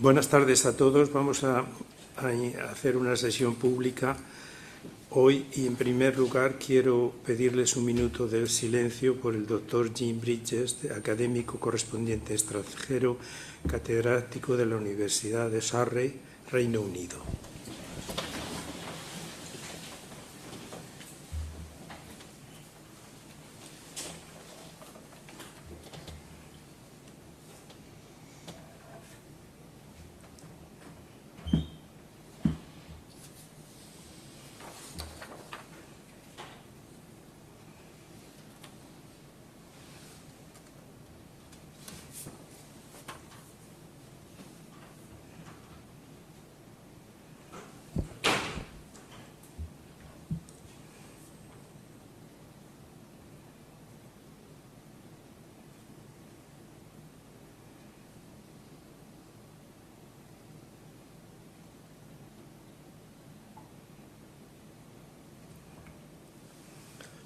Buenas tardes a todos. Vamos a hacer una sesión pública hoy y, en primer lugar, quiero pedirles un minuto de silencio por el doctor Jim Bridges, académico correspondiente extranjero, catedrático de la Universidad de Surrey, Reino Unido.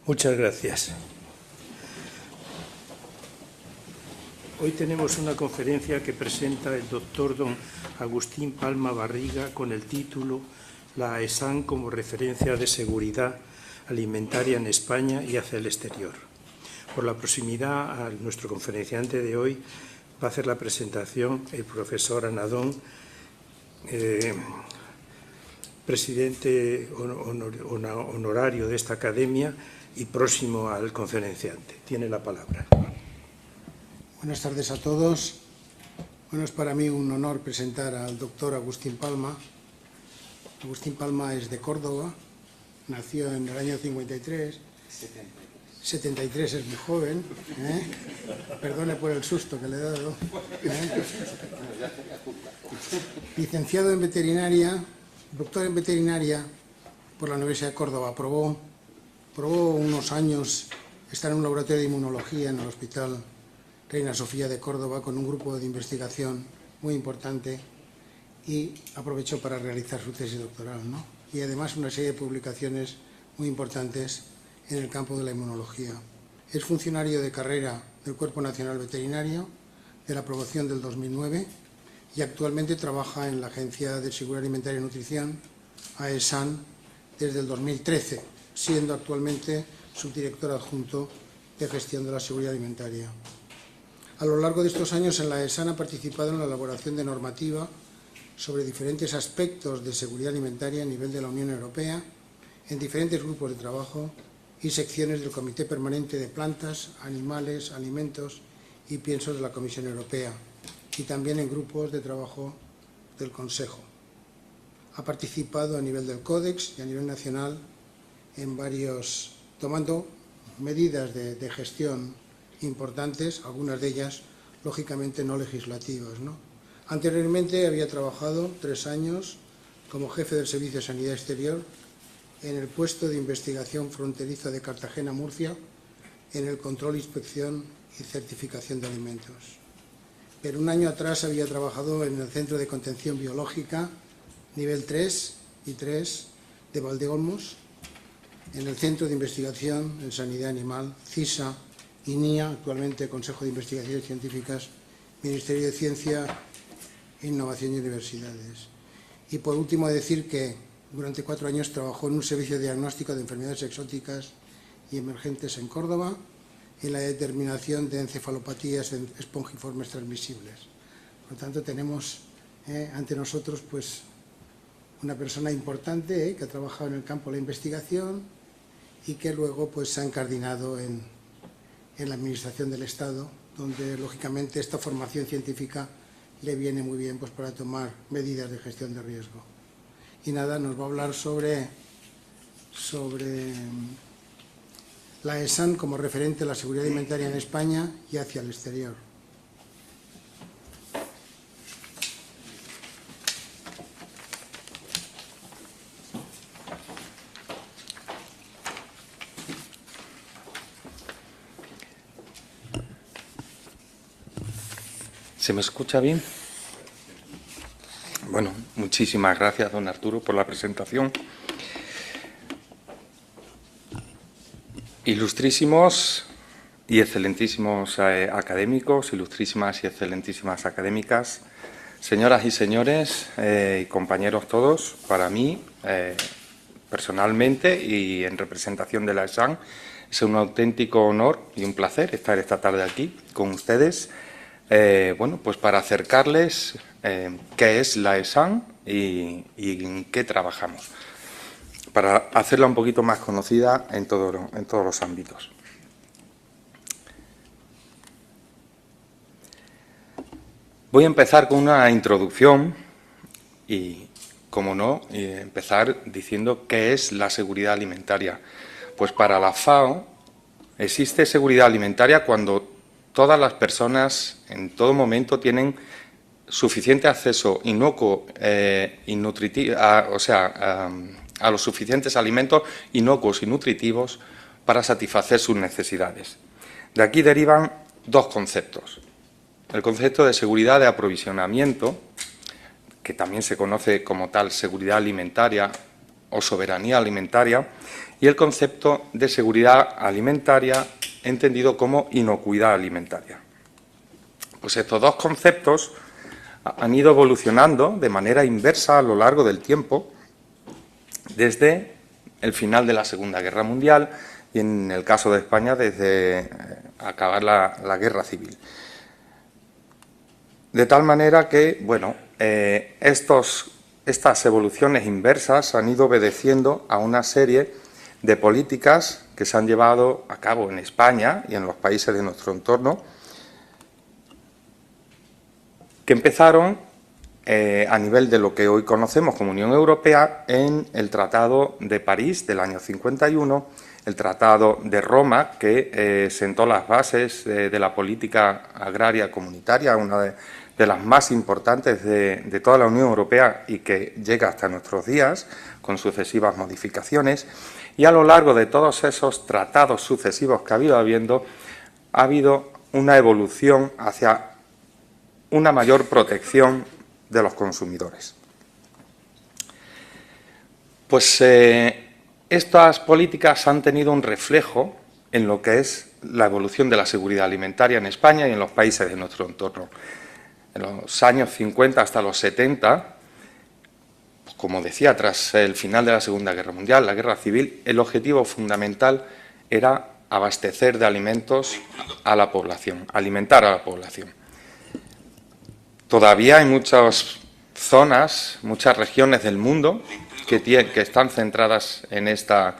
Muchas gracias. Hoy tenemos una conferencia que presenta el doctor don Agustín Palma Barriga con el título La AESAN como referencia de seguridad alimentaria en España y hacia el exterior. Por la proximidad a nuestro conferenciante de hoy va a hacer la presentación el profesor Anadón, presidente honorario de esta academia y próximo al conferenciante. Tiene la palabra. Buenas tardes a todos. Bueno, es para mí un honor presentar al doctor Agustín Palma. Agustín Palma es de Córdoba, nació en el año 53. 73 es muy joven. Perdone por el susto que le he dado. Licenciado en veterinaria, doctor en veterinaria por la Universidad de Córdoba. Probó unos años estar en un laboratorio de inmunología en el Hospital Reina Sofía de Córdoba con un grupo de investigación muy importante y aprovechó para realizar su tesis doctoral, ¿no? Y además una serie de publicaciones muy importantes en el campo de la inmunología. Es funcionario de carrera del Cuerpo Nacional Veterinario de la promoción del 2009 y actualmente trabaja en la Agencia de Seguridad Alimentaria y Nutrición, AESAN, desde el 2013, siendo actualmente subdirector adjunto de gestión de la seguridad alimentaria. A lo largo de estos años en la AESAN ha participado en la elaboración de normativa sobre diferentes aspectos de seguridad alimentaria a nivel de la Unión Europea, en diferentes grupos de trabajo y secciones del Comité Permanente de Plantas, Animales, Alimentos y Piensos de la Comisión Europea, y también en grupos de trabajo del Consejo. Ha participado a nivel del Códex y a nivel nacional en varios, tomando medidas de gestión importantes, algunas de ellas lógicamente no legislativas, ¿no? Anteriormente había trabajado 3 años como jefe del Servicio de Sanidad Exterior en el puesto de investigación fronteriza de Cartagena-Murcia en el control, inspección y certificación de alimentos. Pero un año atrás había trabajado en el Centro de Contención Biológica nivel 3 y 3 de Valdeolmos, en el Centro de Investigación en Sanidad Animal, CISA y NIA, actualmente Consejo de Investigaciones Científicas, Ministerio de Ciencia, Innovación y Universidades. Y por último decir que durante 4 años trabajó en un servicio de diagnóstico de enfermedades exóticas y emergentes en Córdoba, en la determinación de encefalopatías espongiformes transmisibles. Por lo tanto, tenemos ante nosotros pues una persona importante que ha trabajado en el campo de la investigación y que luego pues se ha encardinado en la administración del Estado, donde lógicamente esta formación científica le viene muy bien pues para tomar medidas de gestión de riesgo. Y nada, nos va a hablar sobre la AESAN como referente a la seguridad alimentaria en España y hacia el exterior. ¿Se me escucha bien? Bueno, muchísimas gracias, don Arturo, por la presentación. Ilustrísimos y excelentísimos académicos, ilustrísimas y excelentísimas académicas, Señoras y señores y compañeros todos, para mí, personalmente y en representación de la ESAN, es un auténtico honor y un placer estar esta tarde aquí con ustedes, bueno, pues para acercarles qué es la ESAN y en qué trabajamos, para hacerla un poquito más conocida en todos los ámbitos. Voy a empezar con una introducción y, como no, empezar diciendo qué es la seguridad alimentaria. Pues para la FAO existe seguridad alimentaria cuando todas las personas en todo momento tienen suficiente acceso inocuo y nutritivo, a los suficientes alimentos inocuos y nutritivos para satisfacer sus necesidades. De aquí derivan dos conceptos. El concepto de seguridad de aprovisionamiento, que también se conoce como tal seguridad alimentaria o soberanía alimentaria, y el concepto de seguridad alimentaria entendido como inocuidad alimentaria. Pues estos dos conceptos han ido evolucionando de manera inversa a lo largo del tiempo, desde el final de la Segunda Guerra Mundial y, en el caso de España, desde acabar la Guerra Civil. De tal manera que, bueno, estas evoluciones inversas han ido obedeciendo a una serie de políticas que se han llevado a cabo en España y en los países de nuestro entorno, que empezaron a nivel de lo que hoy conocemos como Unión Europea en el Tratado de París del año 51, el Tratado de Roma, que sentó las bases de la política agraria comunitaria, una de las más importantes de toda la Unión Europea y que llega hasta nuestros días, con sucesivas modificaciones. Y a lo largo de todos esos tratados sucesivos que ha habido una evolución hacia una mayor protección de los consumidores. Pues estas políticas han tenido un reflejo en lo que es la evolución de la seguridad alimentaria en España y en los países de nuestro entorno. En los años 50 hasta los 70, pues como decía, tras el final de la Segunda Guerra Mundial, la Guerra Civil, el objetivo fundamental era abastecer de alimentos a la población, alimentar a la población. Todavía hay muchas zonas, muchas regiones del mundo que están centradas en esta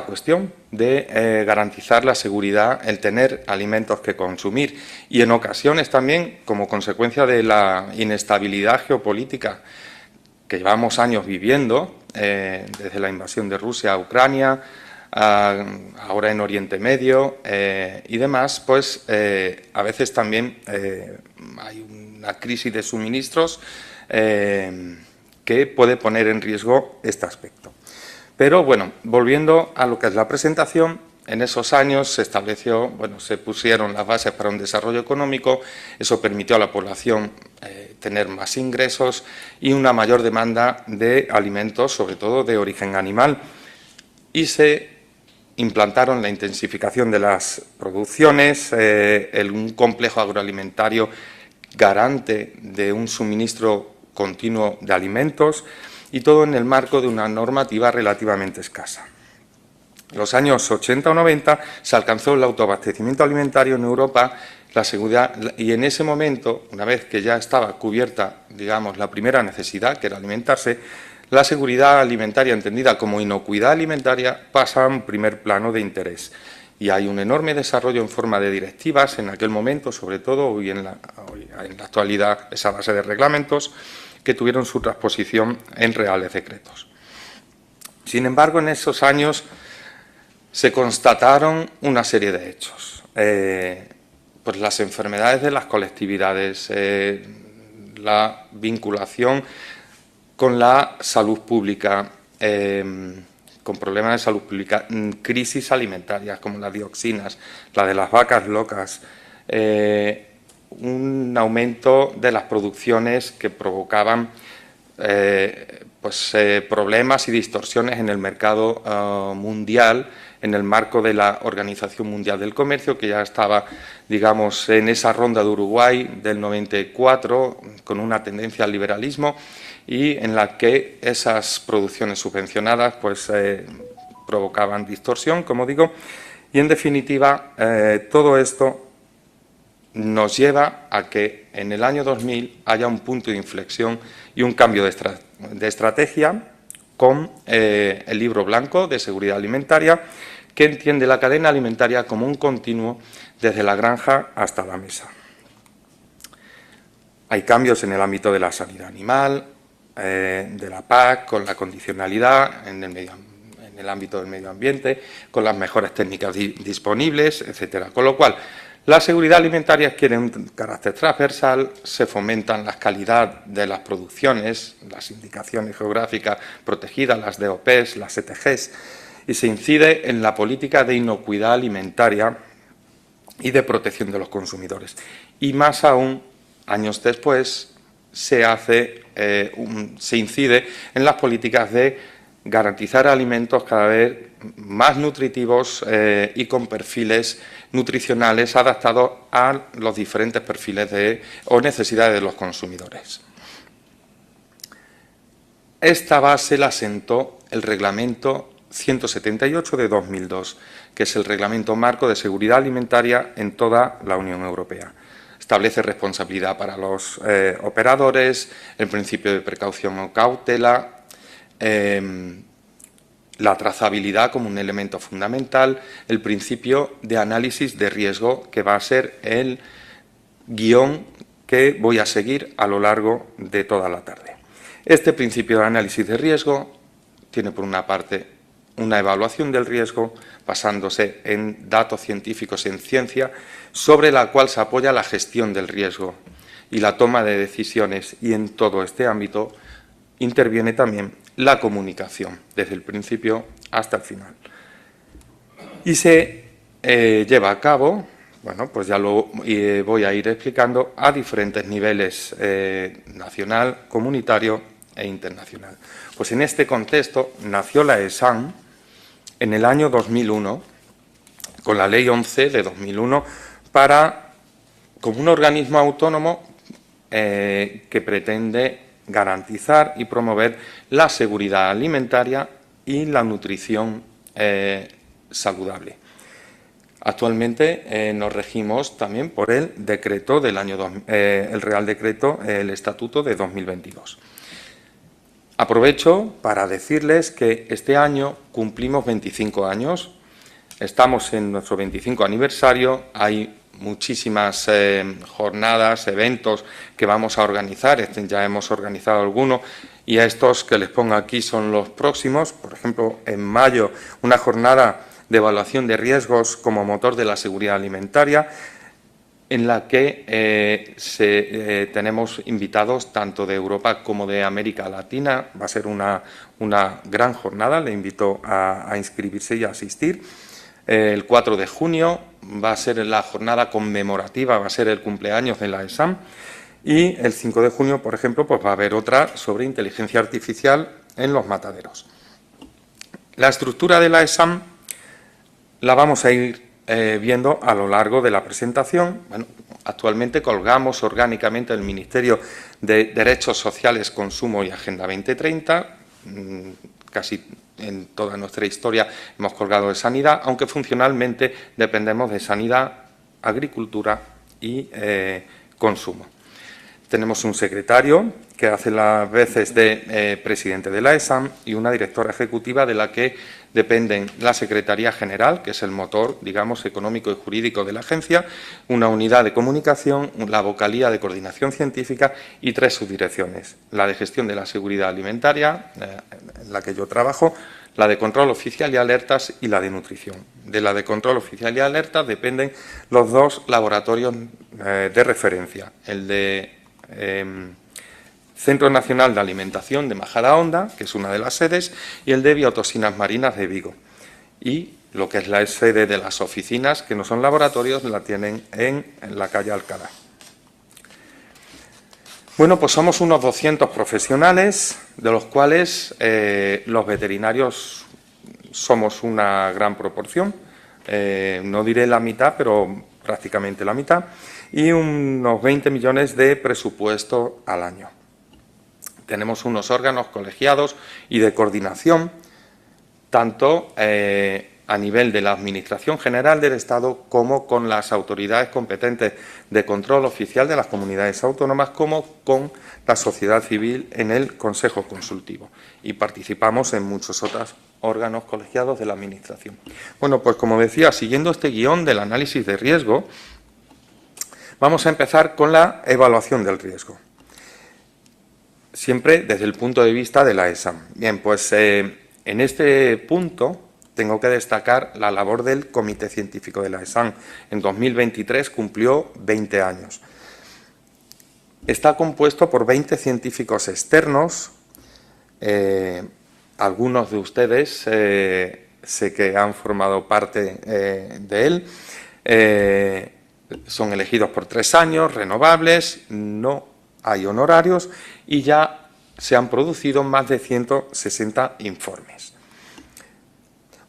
cuestión de garantizar la seguridad, el tener alimentos que consumir y en ocasiones también como consecuencia de la inestabilidad geopolítica que llevamos años viviendo, desde la invasión de Rusia a Ucrania, ahora en Oriente Medio y demás, pues a veces también hay una crisis de suministros que puede poner en riesgo este aspecto. Pero bueno, volviendo a lo que es la presentación, en esos años se estableció, bueno, se pusieron las bases para un desarrollo económico, eso permitió a la población tener más ingresos y una mayor demanda de alimentos, sobre todo de origen animal, y se implantaron la intensificación de las producciones, un complejo agroalimentario garante de un suministro continuo de alimentos, y todo en el marco de una normativa relativamente escasa. En los años 80 o 90 se alcanzó el autoabastecimiento alimentario en Europa, la seguridad, y en ese momento, una vez que ya estaba cubierta, digamos, la primera necesidad, que era alimentarse, la seguridad alimentaria, entendida como inocuidad alimentaria, pasa a un primer plano de interés. Y hay un enorme desarrollo en forma de directivas en aquel momento, sobre todo hoy en la actualidad, esa base de reglamentos, que tuvieron su transposición en reales decretos. Sin embargo, en esos años se constataron una serie de hechos. Pues las enfermedades de las colectividades, la vinculación con la salud pública, con problemas de salud pública, crisis alimentarias como las dioxinas, la de las vacas locas, un aumento de las producciones que provocaban problemas y distorsiones en el mercado mundial en el marco de la Organización Mundial del Comercio, que ya estaba, digamos, en esa ronda de Uruguay del 94, con una tendencia al liberalismo, y en la que esas producciones subvencionadas pues, provocaban distorsión, como digo, y en definitiva todo esto nos lleva a que en el año 2000 haya un punto de inflexión y un cambio de estrategia con el Libro Blanco de Seguridad Alimentaria, que entiende la cadena alimentaria como un continuo desde la granja hasta la mesa. Hay cambios en el ámbito de la sanidad animal, de la PAC, con la condicionalidad en el ámbito del medio ambiente, con las mejores técnicas disponibles, etcétera. Con lo cual, la seguridad alimentaria adquiere un carácter transversal, se fomentan la calidad de las producciones, las indicaciones geográficas protegidas, las DOPs, las ETGs, y se incide en la política de inocuidad alimentaria y de protección de los consumidores. Y más aún, años después, se incide en las políticas de garantizar alimentos cada vez más nutritivos y con perfiles nutricionales adaptados a los diferentes perfiles o necesidades de los consumidores. Esta base la sentó el Reglamento 178 de 2002, que es el Reglamento Marco de Seguridad Alimentaria en toda la Unión Europea. Establece responsabilidad para los operadores, el principio de precaución o cautela, la trazabilidad como un elemento fundamental, el principio de análisis de riesgo, que va a ser el guión que voy a seguir a lo largo de toda la tarde. Este principio de análisis de riesgo tiene, por una parte, una evaluación del riesgo basándose en datos científicos, en ciencia, sobre la cual se apoya la gestión del riesgo y la toma de decisiones, y en todo este ámbito interviene también la comunicación, desde el principio hasta el final. Y se lleva a cabo, bueno, pues ya lo voy a ir explicando, a diferentes niveles, nacional, comunitario e internacional. Pues en este contexto nació la ESAN en el año 2001, con la Ley 11 de 2001, como un organismo autónomo que pretende garantizar y promover la seguridad alimentaria y la nutrición saludable. Actualmente nos regimos también por el decreto del año el Real Decreto, el Estatuto de 2022. Aprovecho para decirles que este año cumplimos 25 años, estamos en nuestro 25 aniversario, hay muchísimas jornadas, eventos que vamos a organizar, ya hemos organizado algunos, y a estos que les pongo aquí son los próximos. Por ejemplo, en mayo, una jornada de evaluación de riesgos como motor de la seguridad alimentaria, en la que tenemos invitados tanto de Europa como de América Latina. Va a ser una gran jornada, le invito a inscribirse y a asistir. El 4 de junio va a ser la jornada conmemorativa, va a ser el cumpleaños de la ESAM, y el 5 de junio, por ejemplo, pues va a haber otra sobre inteligencia artificial en los mataderos. La estructura de la ESAM la vamos a ir viendo a lo largo de la presentación. Bueno, actualmente colgamos orgánicamente el Ministerio de Derechos Sociales, Consumo y Agenda 2030, casi en toda nuestra historia hemos colgado de sanidad, aunque funcionalmente dependemos de sanidad, agricultura y consumo. Tenemos un secretario que hace las veces de presidente de la ESAM y una directora ejecutiva de la que dependen la Secretaría General, que es el motor, digamos, económico y jurídico de la agencia, una unidad de comunicación, la vocalía de coordinación científica y 3 subdirecciones: la de gestión de la seguridad alimentaria, en la que yo trabajo, la de control oficial y alertas y la de nutrición. De la de control oficial y alertas dependen los 2 laboratorios de referencia, el de Centro Nacional de Alimentación de Majadahonda, que es una de las sedes, y el de Biotoxinas Marinas de Vigo. Y lo que es la sede de las oficinas, que no son laboratorios, la tienen en la calle Alcalá. Bueno, pues somos unos 200 profesionales, de los cuales los veterinarios somos una gran proporción, no diré la mitad, pero prácticamente la mitad, y unos 20 millones de presupuesto al año. Tenemos unos órganos colegiados y de coordinación, tanto a nivel de la Administración General del Estado como con las autoridades competentes de control oficial de las comunidades autónomas, como con la sociedad civil en el Consejo Consultivo. Y participamos en muchos otros órganos colegiados de la Administración. Bueno, pues como decía, siguiendo este guión del análisis de riesgo, vamos a empezar con la evaluación del riesgo. Siempre desde el punto de vista de la ESAM. Bien, pues en este punto tengo que destacar la labor del Comité Científico de la ESAM. En 2023 cumplió 20 años. Está compuesto por 20 científicos externos. Algunos de ustedes sé que han formado parte de él. Son elegidos por 3 años, renovables, no hay honorarios y ya se han producido más de 160 informes.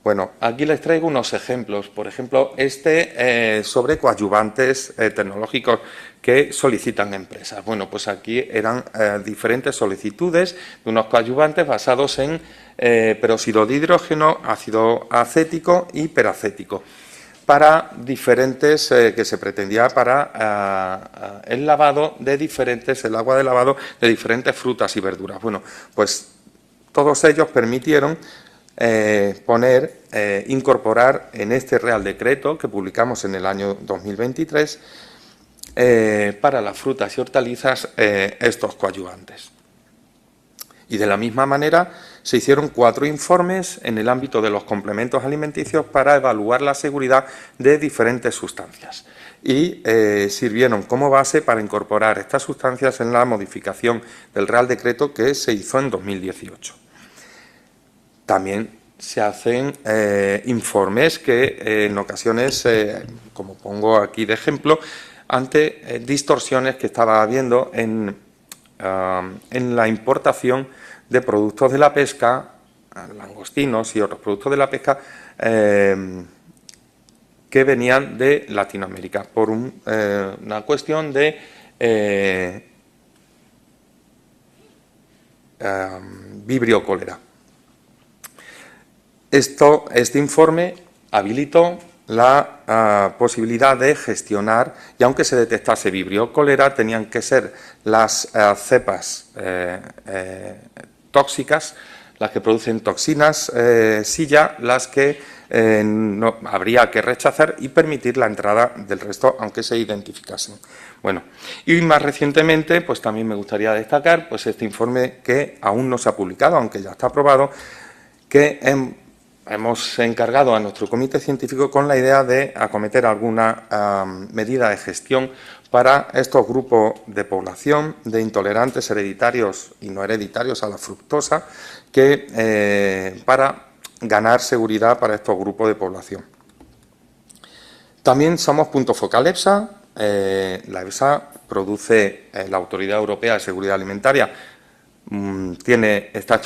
Bueno, aquí les traigo unos ejemplos. Por ejemplo, sobre coadyuvantes tecnológicos que solicitan empresas. Bueno, pues aquí eran diferentes solicitudes de unos coadyuvantes basados en peróxido de hidrógeno, ácido acético y peracético, para diferentes, que se pretendía para el lavado de el agua de lavado de diferentes frutas y verduras. Bueno, pues todos ellos permitieron incorporar en este Real Decreto que publicamos en el año 2023 para las frutas y hortalizas estos coadyuvantes. Y de la misma manera se hicieron 4 informes en el ámbito de los complementos alimenticios para evaluar la seguridad de diferentes sustancias y sirvieron como base para incorporar estas sustancias en la modificación del Real Decreto que se hizo en 2018. También se hacen informes que en ocasiones, como pongo aquí de ejemplo, ante distorsiones que estaba habiendo en la importación de productos de la pesca, langostinos y otros productos de la pesca que venían de Latinoamérica por una cuestión de vibrio cólera. Este informe habilitó la posibilidad de gestionar, y aunque se detectase vibrio cólera, tenían que ser las cepas tóxicas, las que producen toxinas, silla, las que no, habría que rechazar y permitir la entrada del resto, aunque se identificasen. Bueno, y más recientemente, pues también me gustaría destacar pues este informe que aún no se ha publicado, aunque ya está aprobado, que hemos encargado a nuestro comité científico con la idea de acometer alguna medida de gestión para estos grupos de población de intolerantes hereditarios y no hereditarios a la fructosa, para ganar seguridad para estos grupos de población. También somos punto focal EFSA. La EFSA produce, la Autoridad Europea de Seguridad Alimentaria, está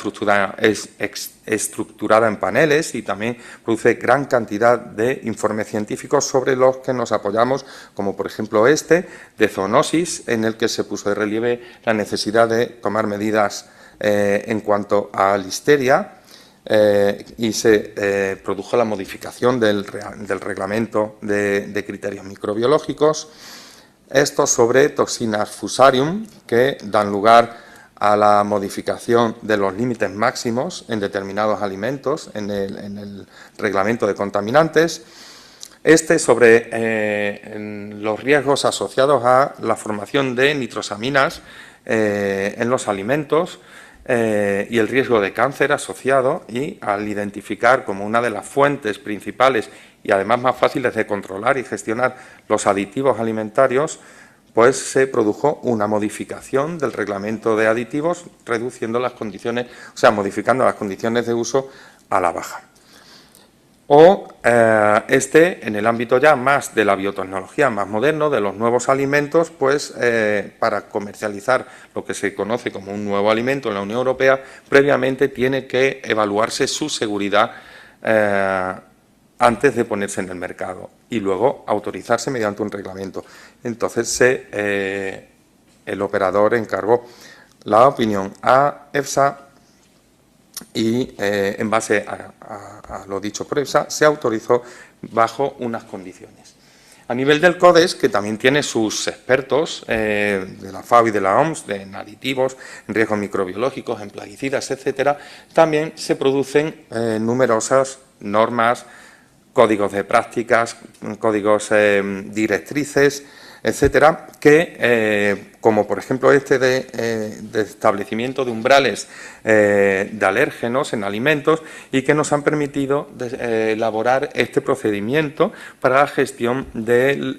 estructurada en paneles y también produce gran cantidad de informes científicos sobre los que nos apoyamos, como por ejemplo de zoonosis, en el que se puso de relieve la necesidad de tomar medidas en cuanto a listeria y se produjo la modificación del reglamento de criterios microbiológicos. Esto sobre toxinas fusarium, que dan lugar a la modificación de los límites máximos en determinados alimentos en el reglamento de contaminantes. Sobre los riesgos asociados a la formación de nitrosaminas en los alimentos y el riesgo de cáncer asociado, y al identificar como una de las fuentes principales y además más fáciles de controlar y gestionar los aditivos alimentarios, pues se produjo una modificación del reglamento de aditivos, reduciendo las condiciones, modificando las condiciones de uso a la baja. En el ámbito ya más de la biotecnología, más moderno, de los nuevos alimentos, pues para comercializar lo que se conoce como un nuevo alimento en la Unión Europea, previamente tiene que evaluarse su seguridad antes de ponerse en el mercado y luego autorizarse mediante un reglamento. Entonces el operador encargó la opinión a EFSA y en base a lo dicho por EFSA se autorizó bajo unas condiciones. A nivel del Codex, que también tiene sus expertos de la FAO y de la OMS, en aditivos, en riesgos microbiológicos, en plaguicidas, etcétera, también se producen numerosas normas, códigos de prácticas, códigos directrices, etcétera, que, como por ejemplo este de establecimiento de umbrales de alérgenos en alimentos y que nos han permitido elaborar este procedimiento para la gestión de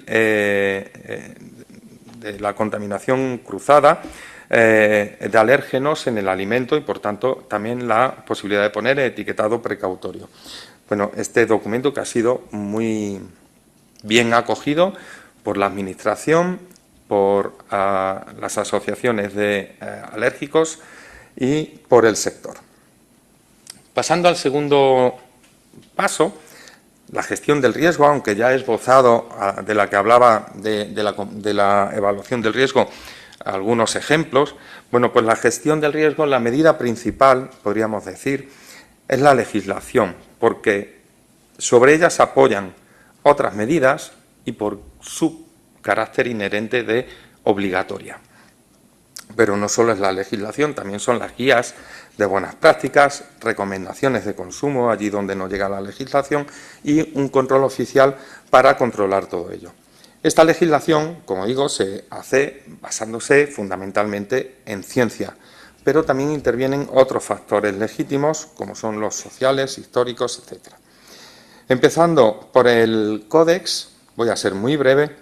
la contaminación cruzada de alérgenos en el alimento y, por tanto, también la posibilidad de poner etiquetado precautorio. Bueno, este documento que ha sido muy bien acogido por la Administración, por las asociaciones de alérgicos y por el sector. Pasando al segundo paso, la gestión del riesgo, aunque ya he esbozado de la que hablaba de la evaluación del riesgo algunos ejemplos, bueno, pues la gestión del riesgo, la medida principal, podríamos decir, es la legislación, porque sobre ella se apoyan otras medidas y por su carácter inherente de obligatoria. Pero no solo es la legislación, también son las guías de buenas prácticas, recomendaciones de consumo, allí donde no llega la legislación, y un control oficial para controlar todo ello. Esta legislación, como digo, se hace basándose fundamentalmente en ciencia, pero también intervienen otros factores legítimos, como son los sociales, históricos, etc. Empezando por el Códex, voy a ser muy breve.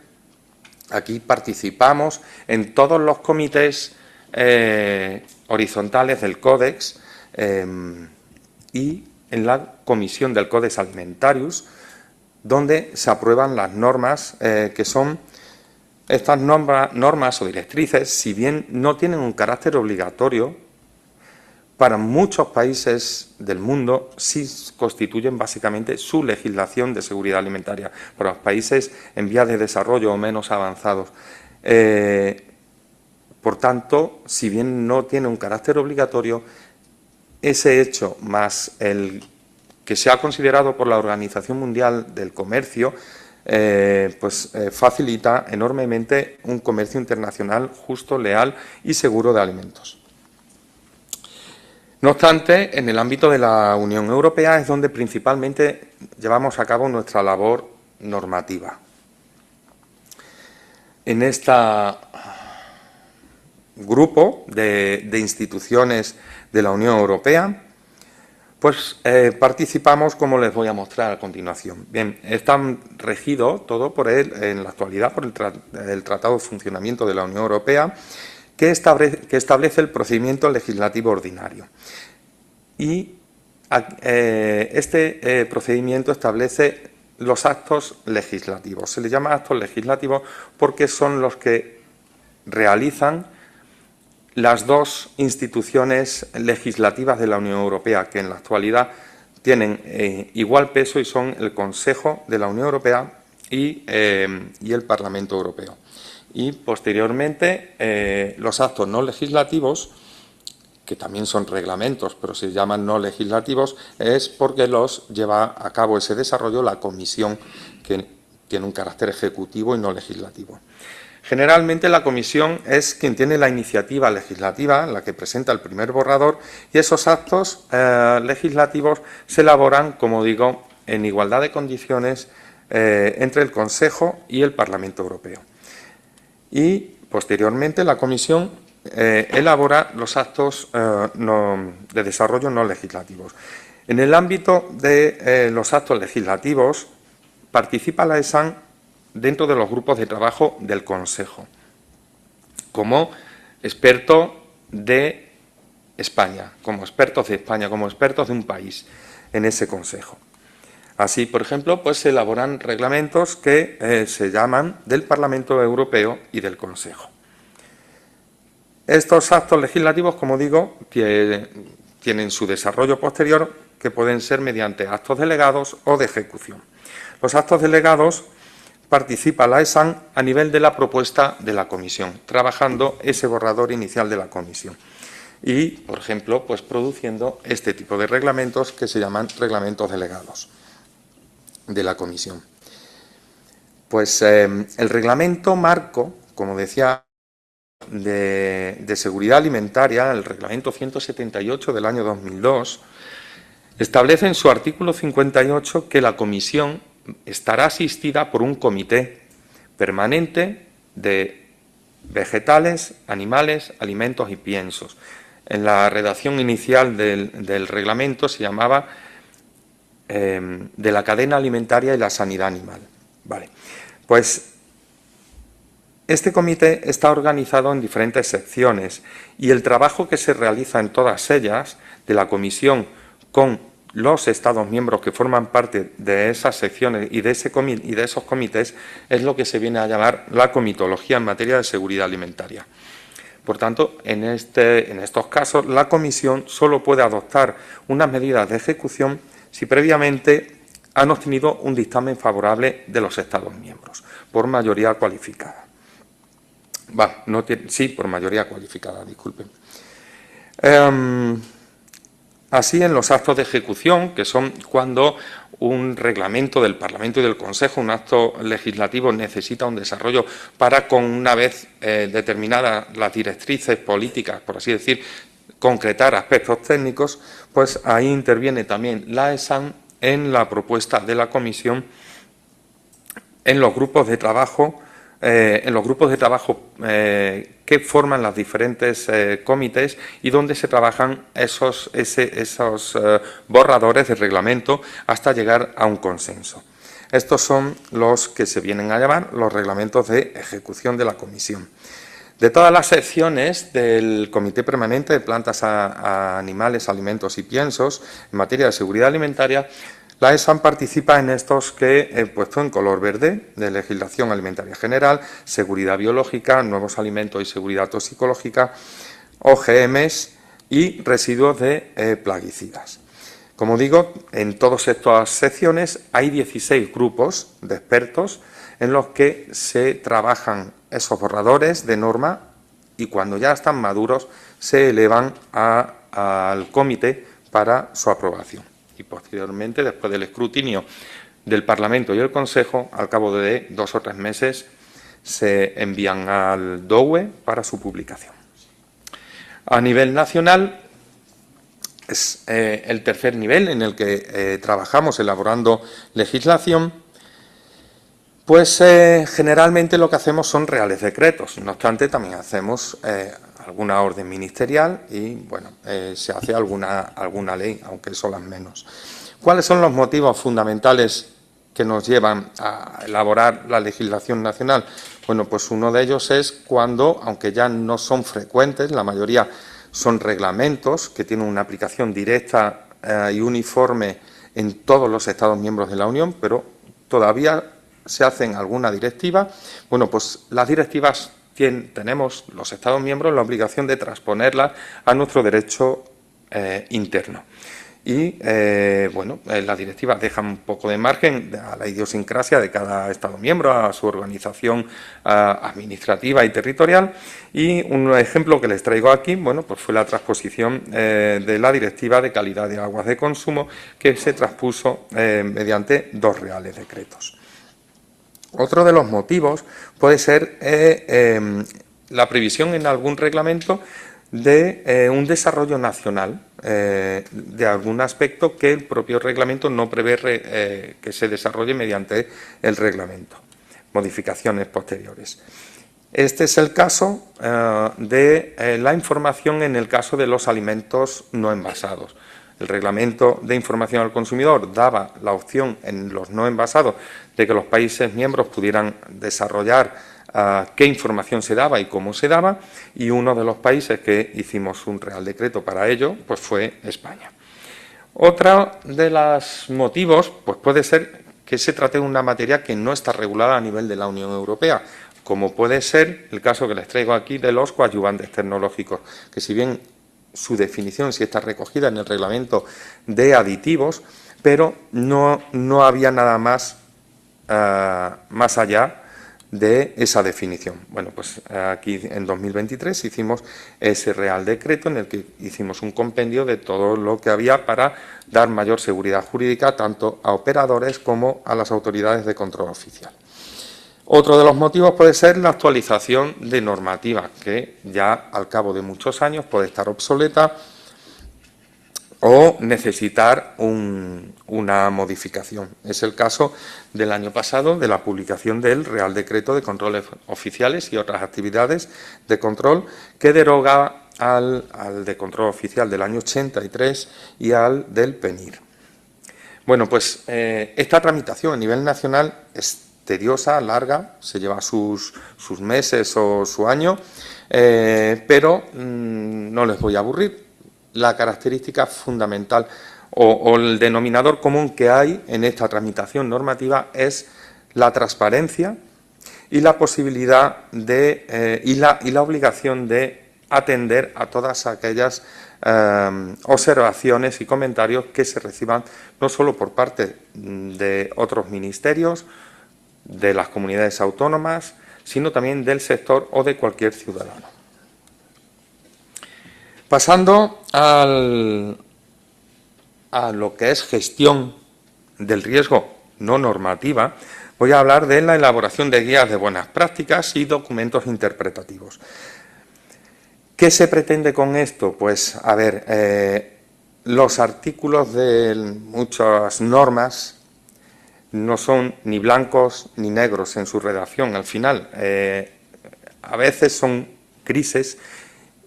Aquí participamos en todos los comités horizontales del Códex y en la comisión del Codex Alimentarius, donde se aprueban las normas que son estas normas o directrices, si bien no tienen un carácter obligatorio, para muchos países del mundo sí constituyen básicamente su legislación de seguridad alimentaria, para los países en vías de desarrollo o menos avanzados. Por tanto, si bien no tiene un carácter obligatorio, ese hecho más el que se ha considerado por la Organización Mundial del Comercio, facilita enormemente un comercio internacional justo, leal y seguro de alimentos. No obstante, en el ámbito de la Unión Europea es donde principalmente llevamos a cabo nuestra labor normativa. En este grupo de instituciones de la Unión Europea, pues participamos, como les voy a mostrar a continuación. Bien, está regido todo por en la actualidad por el Tratado de Funcionamiento de la Unión Europea, que establece el procedimiento legislativo ordinario. Y este procedimiento establece los actos legislativos. Se les llama actos legislativos porque son los que realizan las dos instituciones legislativas de la Unión Europea, que en la actualidad tienen igual peso y son el Consejo de la Unión Europea y el Parlamento Europeo. Y posteriormente los actos no legislativos, que también son reglamentos, pero se llaman no legislativos, es porque los lleva a cabo ese desarrollo la Comisión, que tiene un carácter ejecutivo y no legislativo. Generalmente la Comisión es quien tiene la iniciativa legislativa, la que presenta el primer borrador, y esos actos legislativos se elaboran, como digo, en igualdad de condiciones entre el Consejo y el Parlamento Europeo. Y posteriormente la Comisión elabora los actos de desarrollo no legislativos. En el ámbito de los actos legislativos participa la ESAN dentro de los grupos de trabajo del Consejo, como experto de España, como expertos de un país en ese Consejo. Así, por ejemplo, pues se elaboran reglamentos que se llaman del Parlamento Europeo y del Consejo. Estos actos legislativos, como digo, tienen su desarrollo posterior que pueden ser mediante actos delegados o de ejecución. Los actos delegados participa la ESAN a nivel de la propuesta de la comisión, trabajando ese borrador inicial de la comisión y, por ejemplo, pues produciendo este tipo de reglamentos que se llaman reglamentos delegados de la comisión. Pues el reglamento marco, como decía, de seguridad alimentaria, el reglamento 178 del año 2002, establece en su artículo 58 que la comisión estará asistida por un comité permanente de vegetales, animales, alimentos y piensos. En la redacción inicial del reglamento se llamaba de la cadena alimentaria y la sanidad animal. Vale. Pues este comité está organizado en diferentes secciones y el trabajo que se realiza en todas ellas, de la comisión con los Estados miembros que forman parte de esas secciones y de esos comités, es lo que se viene a llamar la comitología en materia de seguridad alimentaria. Por tanto, en estos casos, la comisión solo puede adoptar unas medidas de ejecución si previamente han obtenido un dictamen favorable de los Estados miembros, por mayoría cualificada. Por mayoría cualificada, disculpen. Así, en los actos de ejecución, que son cuando un reglamento del Parlamento y del Consejo, un acto legislativo, necesita un desarrollo para, con una vez determinadas las directrices políticas, por así decir, concretar aspectos técnicos, pues ahí interviene también la ESAN en la propuesta de la Comisión, en los grupos de trabajo, que forman los diferentes comités y donde se trabajan esos borradores de reglamento hasta llegar a un consenso. Estos son los que se vienen a llamar los reglamentos de ejecución de la comisión. De todas las secciones del Comité Permanente de Plantas, Animales, Alimentos y Piensos en materia de seguridad alimentaria, la ESAN participa en estos que he puesto en color verde, de legislación alimentaria general, seguridad biológica, nuevos alimentos y seguridad toxicológica, OGMs y residuos de plaguicidas. Como digo, en todas estas secciones hay 16 grupos de expertos en los que se trabajan esos borradores de norma y cuando ya están maduros se elevan al comité para su aprobación. Y posteriormente, después del escrutinio del Parlamento y el Consejo, al cabo de 2 o 3 meses, se envían al DOUE para su publicación. A nivel nacional, es el tercer nivel en el que trabajamos elaborando legislación, pues generalmente lo que hacemos son reales decretos. No obstante, también hacemos alguna orden ministerial y, bueno, se hace alguna ley, aunque son las menos. ¿Cuáles son los motivos fundamentales que nos llevan a elaborar la legislación nacional? Bueno, pues uno de ellos es cuando, aunque ya no son frecuentes, la mayoría son reglamentos que tienen una aplicación directa y uniforme en todos los Estados miembros de la Unión, pero todavía se hacen alguna directiva. Bueno, pues las directivas tenemos los Estados miembros la obligación de transponerlas a nuestro derecho interno. Y, las directivas dejan un poco de margen a la idiosincrasia de cada Estado miembro, a su organización administrativa y territorial. Y un ejemplo que les traigo aquí, bueno, pues fue la transposición de la Directiva de Calidad de Aguas de Consumo, que se transpuso mediante 2 reales decretos. Otro de los motivos puede ser la previsión en algún reglamento de un desarrollo nacional de algún aspecto que el propio reglamento no prevé que se desarrolle mediante el reglamento, modificaciones posteriores. Este es el caso de la información en el caso de los alimentos no envasados. El Reglamento de Información al Consumidor daba la opción en los no envasados de que los países miembros pudieran desarrollar qué información se daba y cómo se daba, y uno de los países que hicimos un Real Decreto para ello pues fue España. Otro de los motivos pues puede ser que se trate de una materia que no está regulada a nivel de la Unión Europea, como puede ser el caso que les traigo aquí de los coadyuvantes tecnológicos, que si bien su definición, si está recogida en el reglamento de aditivos, pero no había nada más más allá de esa definición. Bueno, pues aquí en 2023 hicimos ese Real Decreto en el que hicimos un compendio de todo lo que había para dar mayor seguridad jurídica tanto a operadores como a las autoridades de control oficial. Otro de los motivos puede ser la actualización de normativa, que ya al cabo de muchos años puede estar obsoleta o necesitar una modificación. Es el caso del año pasado de la publicación del Real Decreto de Controles Oficiales y otras actividades de control que deroga al de control oficial del año 83 y al del PENIR. Bueno, pues esta tramitación a nivel nacional es tediosa, larga, se lleva sus meses o su año, pero no les voy a aburrir. La característica fundamental o el denominador común que hay en esta tramitación normativa es la transparencia y la posibilidad de y la obligación de atender a todas aquellas observaciones y comentarios que se reciban no solo por parte de otros ministerios, de las comunidades autónomas, sino también del sector o de cualquier ciudadano. Pasando a lo que es gestión del riesgo no normativa, voy a hablar de la elaboración de guías de buenas prácticas y documentos interpretativos. ¿Qué se pretende con esto? Pues, a ver, los artículos de muchas normas no son ni blancos ni negros en su redacción. Al final, a veces son grises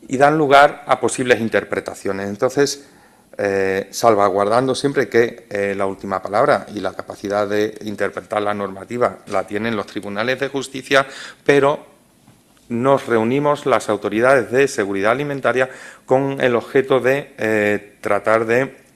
y dan lugar a posibles interpretaciones. Entonces, salvaguardando siempre que la última palabra y la capacidad de interpretar la normativa la tienen los tribunales de justicia, pero nos reunimos las autoridades de seguridad alimentaria con el objeto de tratar de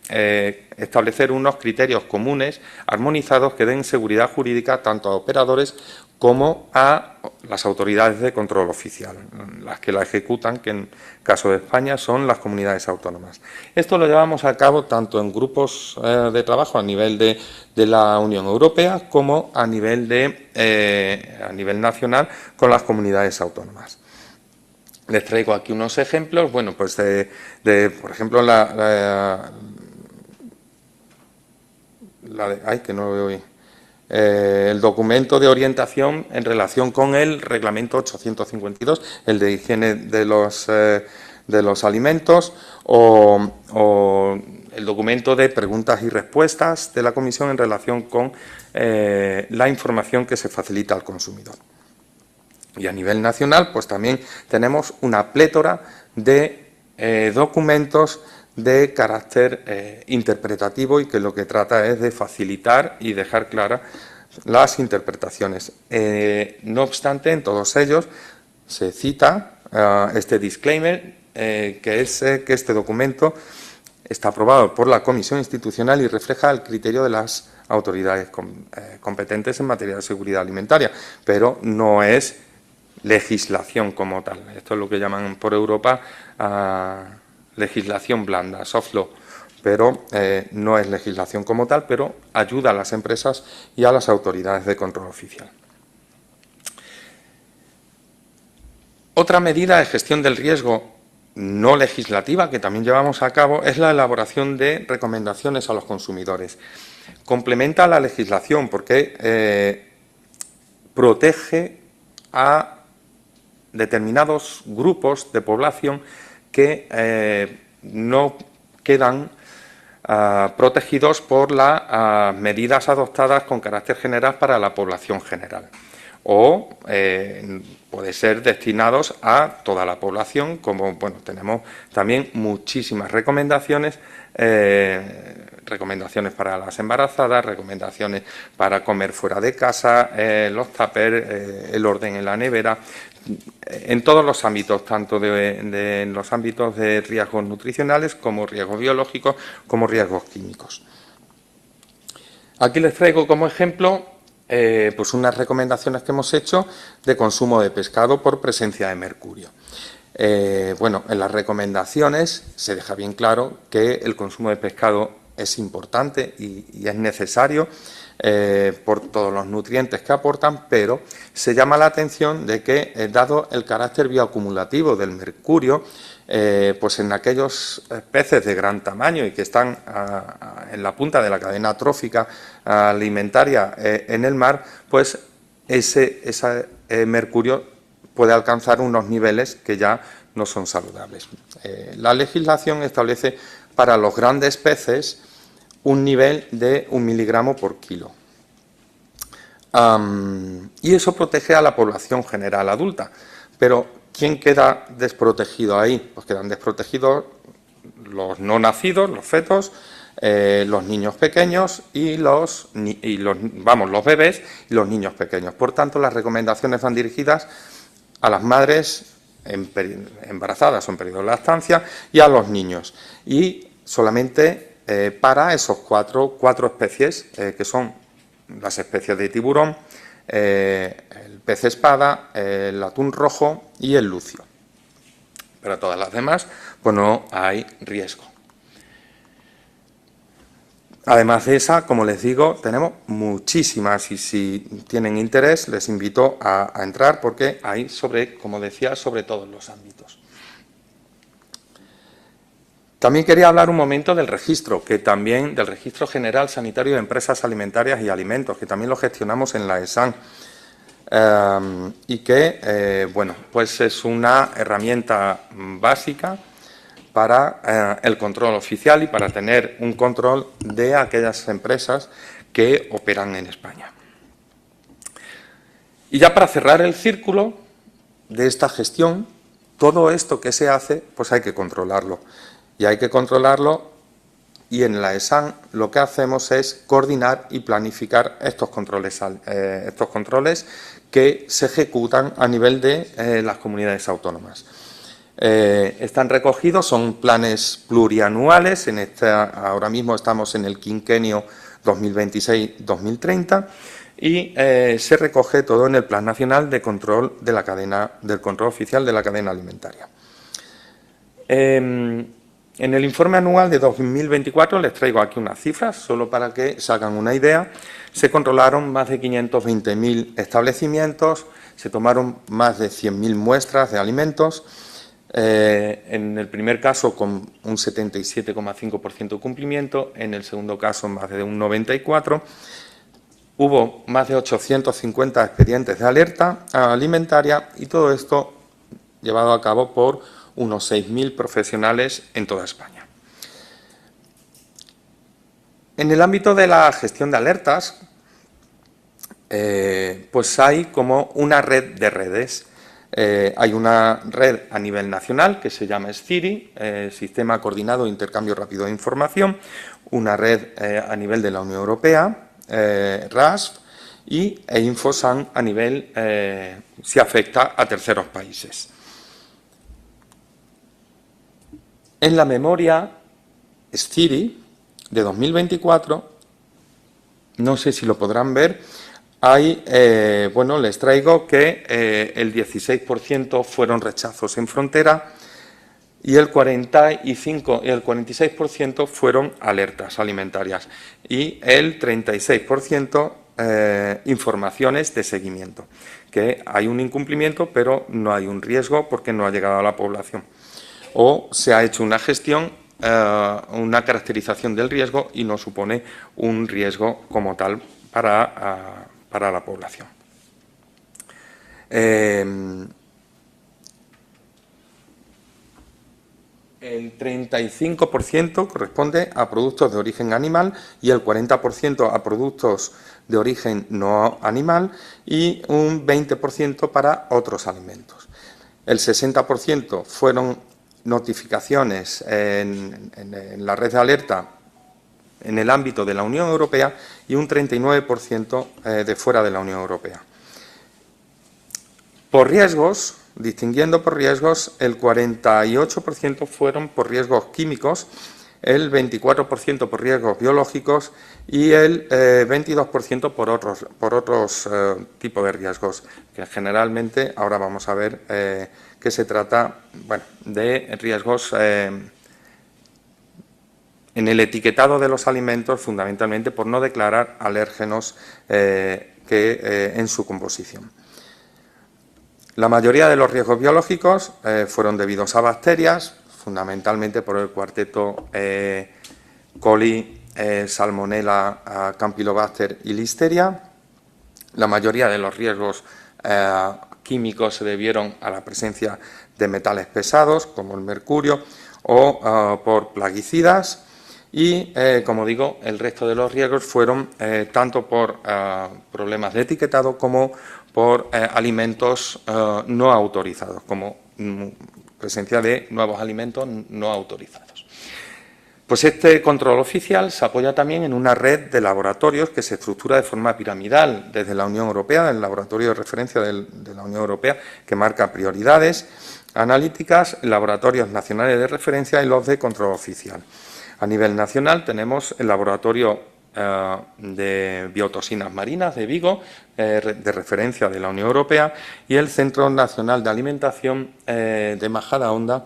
establecer unos criterios comunes, armonizados, que den seguridad jurídica tanto a operadores como a las autoridades de control oficial, las que la ejecutan, que en caso de España son las comunidades autónomas. Esto lo llevamos a cabo tanto en grupos de trabajo a nivel de la Unión Europea como a nivel nacional con las comunidades autónomas. Les traigo aquí unos ejemplos, bueno, pues por ejemplo, el documento de orientación en relación con el reglamento 852, el de higiene de los alimentos, o el documento de preguntas y respuestas de la Comisión en relación con la información que se facilita al consumidor. Y a nivel nacional, pues también tenemos una plétora de documentos de carácter interpretativo y que lo que trata es de facilitar y dejar claras las interpretaciones. No obstante, en todos ellos se cita este disclaimer, que es que este documento está aprobado por la Comisión Institucional y refleja el criterio de las autoridades competentes en materia de seguridad alimentaria, pero no es legislación como tal. Esto es lo que llaman por Europa legislación blanda, soft law, pero no es legislación como tal, pero ayuda a las empresas y a las autoridades de control oficial. Otra medida de gestión del riesgo no legislativa que también llevamos a cabo es la elaboración de recomendaciones a los consumidores. Complementa la legislación porque protege a determinados grupos de población que no quedan protegidos por las medidas adoptadas con carácter general para la población general, o puede ser destinados a toda la población, como bueno, tenemos también muchísimas recomendaciones, recomendaciones para las embarazadas, recomendaciones para comer fuera de casa, los tuppers, el orden en la nevera, en todos los ámbitos, tanto en los ámbitos de riesgos nutricionales como riesgos biológicos, como riesgos químicos. Aquí les traigo como ejemplo pues unas recomendaciones que hemos hecho de consumo de pescado por presencia de mercurio. Bueno, en las recomendaciones se deja bien claro que el consumo de pescado es importante y es necesario por todos los nutrientes que aportan, pero se llama la atención de que, dado el carácter bioacumulativo del mercurio, pues en aquellos peces de gran tamaño y que están en la punta de la cadena trófica alimentaria en el mar, pues ese mercurio puede alcanzar unos niveles que ya no son saludables. La legislación establece para los grandes peces un nivel de 1 miligramo por kilo. Y eso protege a la población general adulta. Pero, ¿quién queda desprotegido ahí? Pues quedan desprotegidos los no nacidos, los fetos, los niños pequeños y los bebés y los niños pequeños. Por tanto, las recomendaciones van dirigidas a las madres embarazadas o en periodo de lactancia y a los niños. Y solamente para esos cuatro especies, que son las especies de tiburón, el pez espada, el atún rojo y el lucio. Pero todas las demás, pues no hay riesgo. Además de esa, como les digo, tenemos muchísimas y si tienen interés les invito a entrar porque hay como decía, sobre todos los ámbitos. También quería hablar un momento del registro, del Registro General Sanitario de Empresas Alimentarias y Alimentos, que también lo gestionamos en la ESAN. Y que, bueno, pues es una herramienta básica para el control oficial y para tener un control de aquellas empresas que operan en España. Y ya para cerrar el círculo de esta gestión, todo esto que se hace, pues hay que controlarlo. Y hay que controlarlo y en la ESAN lo que hacemos es coordinar y planificar estos controles que se ejecutan a nivel de las comunidades autónomas. Están recogidos, son planes plurianuales, ahora mismo estamos en el quinquenio 2026-2030 y se recoge todo en el Plan Nacional de Control de la cadena, del control oficial de la cadena alimentaria. En el informe anual de 2024 les traigo aquí unas cifras, solo para que se hagan una idea. Se controlaron más de 520.000 establecimientos, se tomaron más de 100.000 muestras de alimentos, en el primer caso con un 77,5% de cumplimiento, en el segundo caso más de un 94%. Hubo más de 850 expedientes de alerta alimentaria y todo esto llevado a cabo por unos 6.000 profesionales en toda España. En el ámbito de la gestión de alertas, pues hay como una red de redes. Hay una red a nivel nacional que se llama SCIRI, Sistema Coordinado de Intercambio Rápido de Información, una red a nivel de la Unión Europea, RASP, e Infosan a nivel, si afecta a terceros países. En la memoria SCIRI de 2024, no sé si lo podrán ver, hay, bueno, les traigo que el 16% fueron rechazos en frontera y el 46% fueron alertas alimentarias y el 36% informaciones de seguimiento, que hay un incumplimiento pero no hay un riesgo porque no ha llegado a la población. O se ha hecho una gestión, una caracterización del riesgo y no supone un riesgo como tal para la población. El 35% corresponde a productos de origen animal y el 40% a productos de origen no animal y un 20% para otros alimentos. El 60% fueron notificaciones en la red de alerta en el ámbito de la Unión Europea y un 39% de fuera de la Unión Europea. Por riesgos, distinguiendo por riesgos, el 48% fueron por riesgos químicos, el 24% por riesgos biológicos y el 22% por otros tipos de riesgos, que generalmente ahora vamos a ver que se trata, bueno, de riesgos en el etiquetado de los alimentos, fundamentalmente por no declarar alérgenos en su composición. La mayoría de los riesgos biológicos fueron debidos a bacterias, fundamentalmente por el cuarteto coli, salmonella, campylobacter y listeria. La mayoría de los riesgos químicos se debieron a la presencia de metales pesados, como el mercurio, o por plaguicidas. Y, como digo, el resto de los riesgos fueron tanto por problemas de etiquetado como por alimentos no autorizados, como presencia de nuevos alimentos no autorizados. Pues este control oficial se apoya también en una red de laboratorios que se estructura de forma piramidal desde la Unión Europea, el laboratorio de referencia de la Unión Europea, que marca prioridades analíticas, laboratorios nacionales de referencia y los de control oficial. A nivel nacional tenemos el laboratorio de biotoxinas marinas de Vigo, de referencia de la Unión Europea, y el Centro Nacional de Alimentación de Majadahonda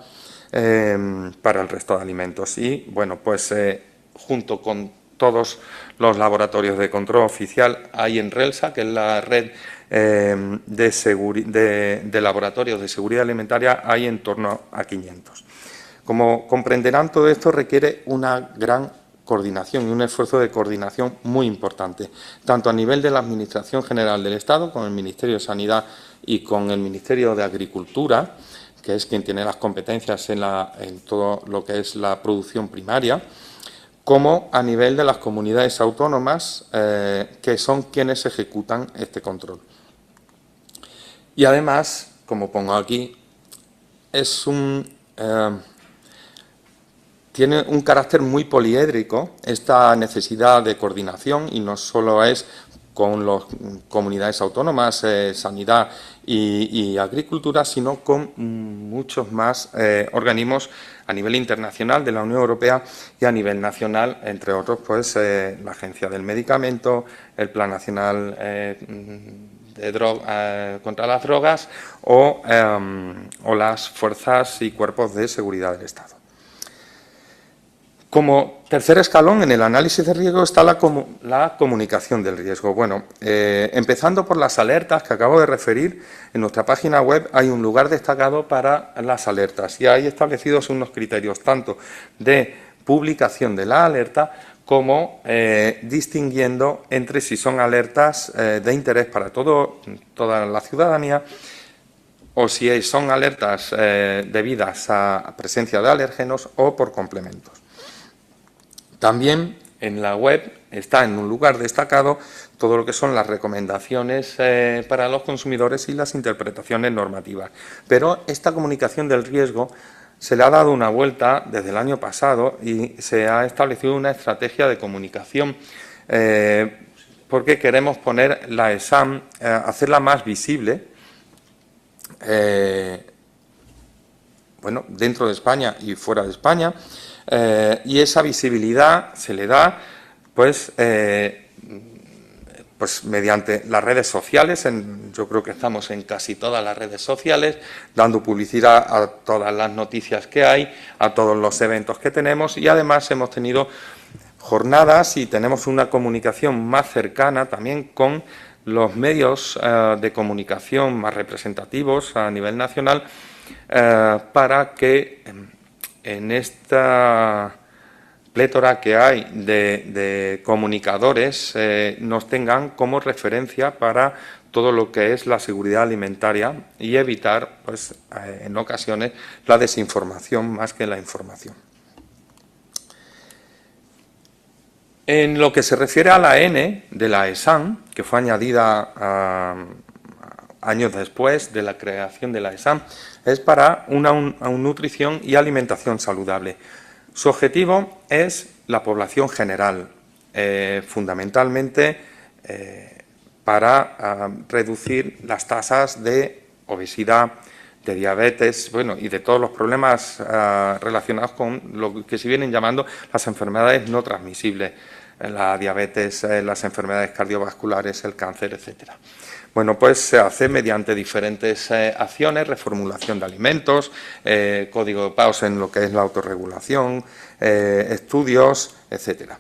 para el resto de alimentos. Y, bueno, pues junto con todos los laboratorios de control oficial hay en RELSA, que es la red de laboratorios de seguridad alimentaria, hay en torno a 500. Como comprenderán, todo esto requiere una gran coordinación y un esfuerzo de coordinación muy importante, tanto a nivel de la Administración General del Estado, con el Ministerio de Sanidad y con el Ministerio de Agricultura, que es quien tiene las competencias en todo lo que es la producción primaria, como a nivel de las comunidades autónomas, que son quienes ejecutan este control. Y además, como pongo aquí, tiene un carácter muy poliédrico esta necesidad de coordinación, y no solo es con las comunidades autónomas, sanidad y agricultura, sino con muchos más organismos a nivel internacional de la Unión Europea y a nivel nacional, entre otros, pues la Agencia del Medicamento, el Plan Nacional contra las Drogas o las fuerzas y cuerpos de seguridad del Estado. Como tercer escalón en el análisis de riesgo está la comunicación del riesgo. Bueno, empezando por las alertas que acabo de referir, en nuestra página web hay un lugar destacado para las alertas y hay establecidos unos criterios tanto de publicación de la alerta como distinguiendo entre si son alertas de interés para toda la ciudadanía o si son alertas debidas a presencia de alérgenos o por complementos. También en la web está en un lugar destacado todo lo que son las recomendaciones para los consumidores y las interpretaciones normativas. Pero esta comunicación del riesgo se le ha dado una vuelta desde el año pasado y se ha establecido una estrategia de comunicación porque queremos poner la ESAM, hacerla más visible, bueno, dentro de España y fuera de España. Y esa visibilidad se le da pues mediante las redes sociales. Yo creo que estamos en casi todas las redes sociales, dando publicidad a todas las noticias que hay, a todos los eventos que tenemos, y además hemos tenido jornadas y tenemos una comunicación más cercana también con los medios de comunicación más representativos a nivel nacional para que en esta plétora que hay de comunicadores nos tengan como referencia para todo lo que es la seguridad alimentaria y evitar, pues, en ocasiones, la desinformación más que la información. En lo que se refiere a la N de la ESAM, que fue añadida años después de la creación de la ESAM, es para una nutrición y alimentación saludable. Su objetivo es la población general, fundamentalmente para reducir las tasas de obesidad, de diabetes, bueno, y de todos los problemas relacionados con lo que se vienen llamando las enfermedades no transmisibles, la diabetes, las enfermedades cardiovasculares, el cáncer, etcétera. Bueno, pues se hace mediante diferentes acciones, reformulación de alimentos, código de pasos en lo que es la autorregulación, estudios, etcétera.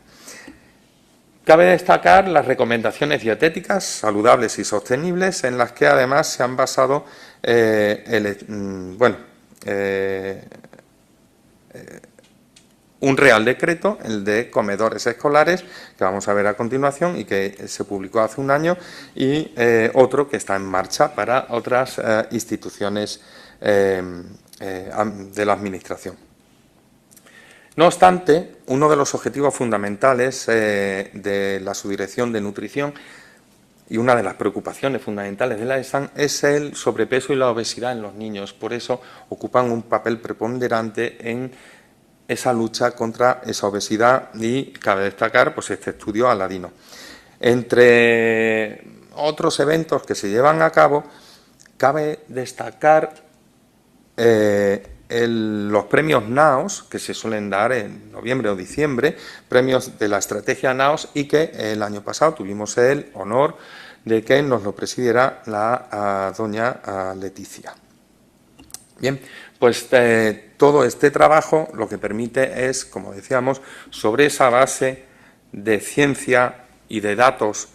Cabe destacar las recomendaciones dietéticas saludables y sostenibles, en las que además se han basado un Real Decreto, el de comedores escolares, que vamos a ver a continuación y que se publicó hace un año, y otro que está en marcha para otras instituciones de la Administración. No obstante, uno de los objetivos fundamentales de la Subdirección de Nutrición y una de las preocupaciones fundamentales de la ESAN es el sobrepeso y la obesidad en los niños. Por eso ocupan un papel preponderante en esa lucha contra esa obesidad y cabe destacar pues este estudio aladino. Entre otros eventos que se llevan a cabo, cabe destacar los premios NAOS, que se suelen dar en noviembre o diciembre, premios de la estrategia NAOS, y que el año pasado tuvimos el honor de que nos lo presidiera la doña Leticia. Bien, pues todo este trabajo lo que permite es, como decíamos, sobre esa base de ciencia y de datos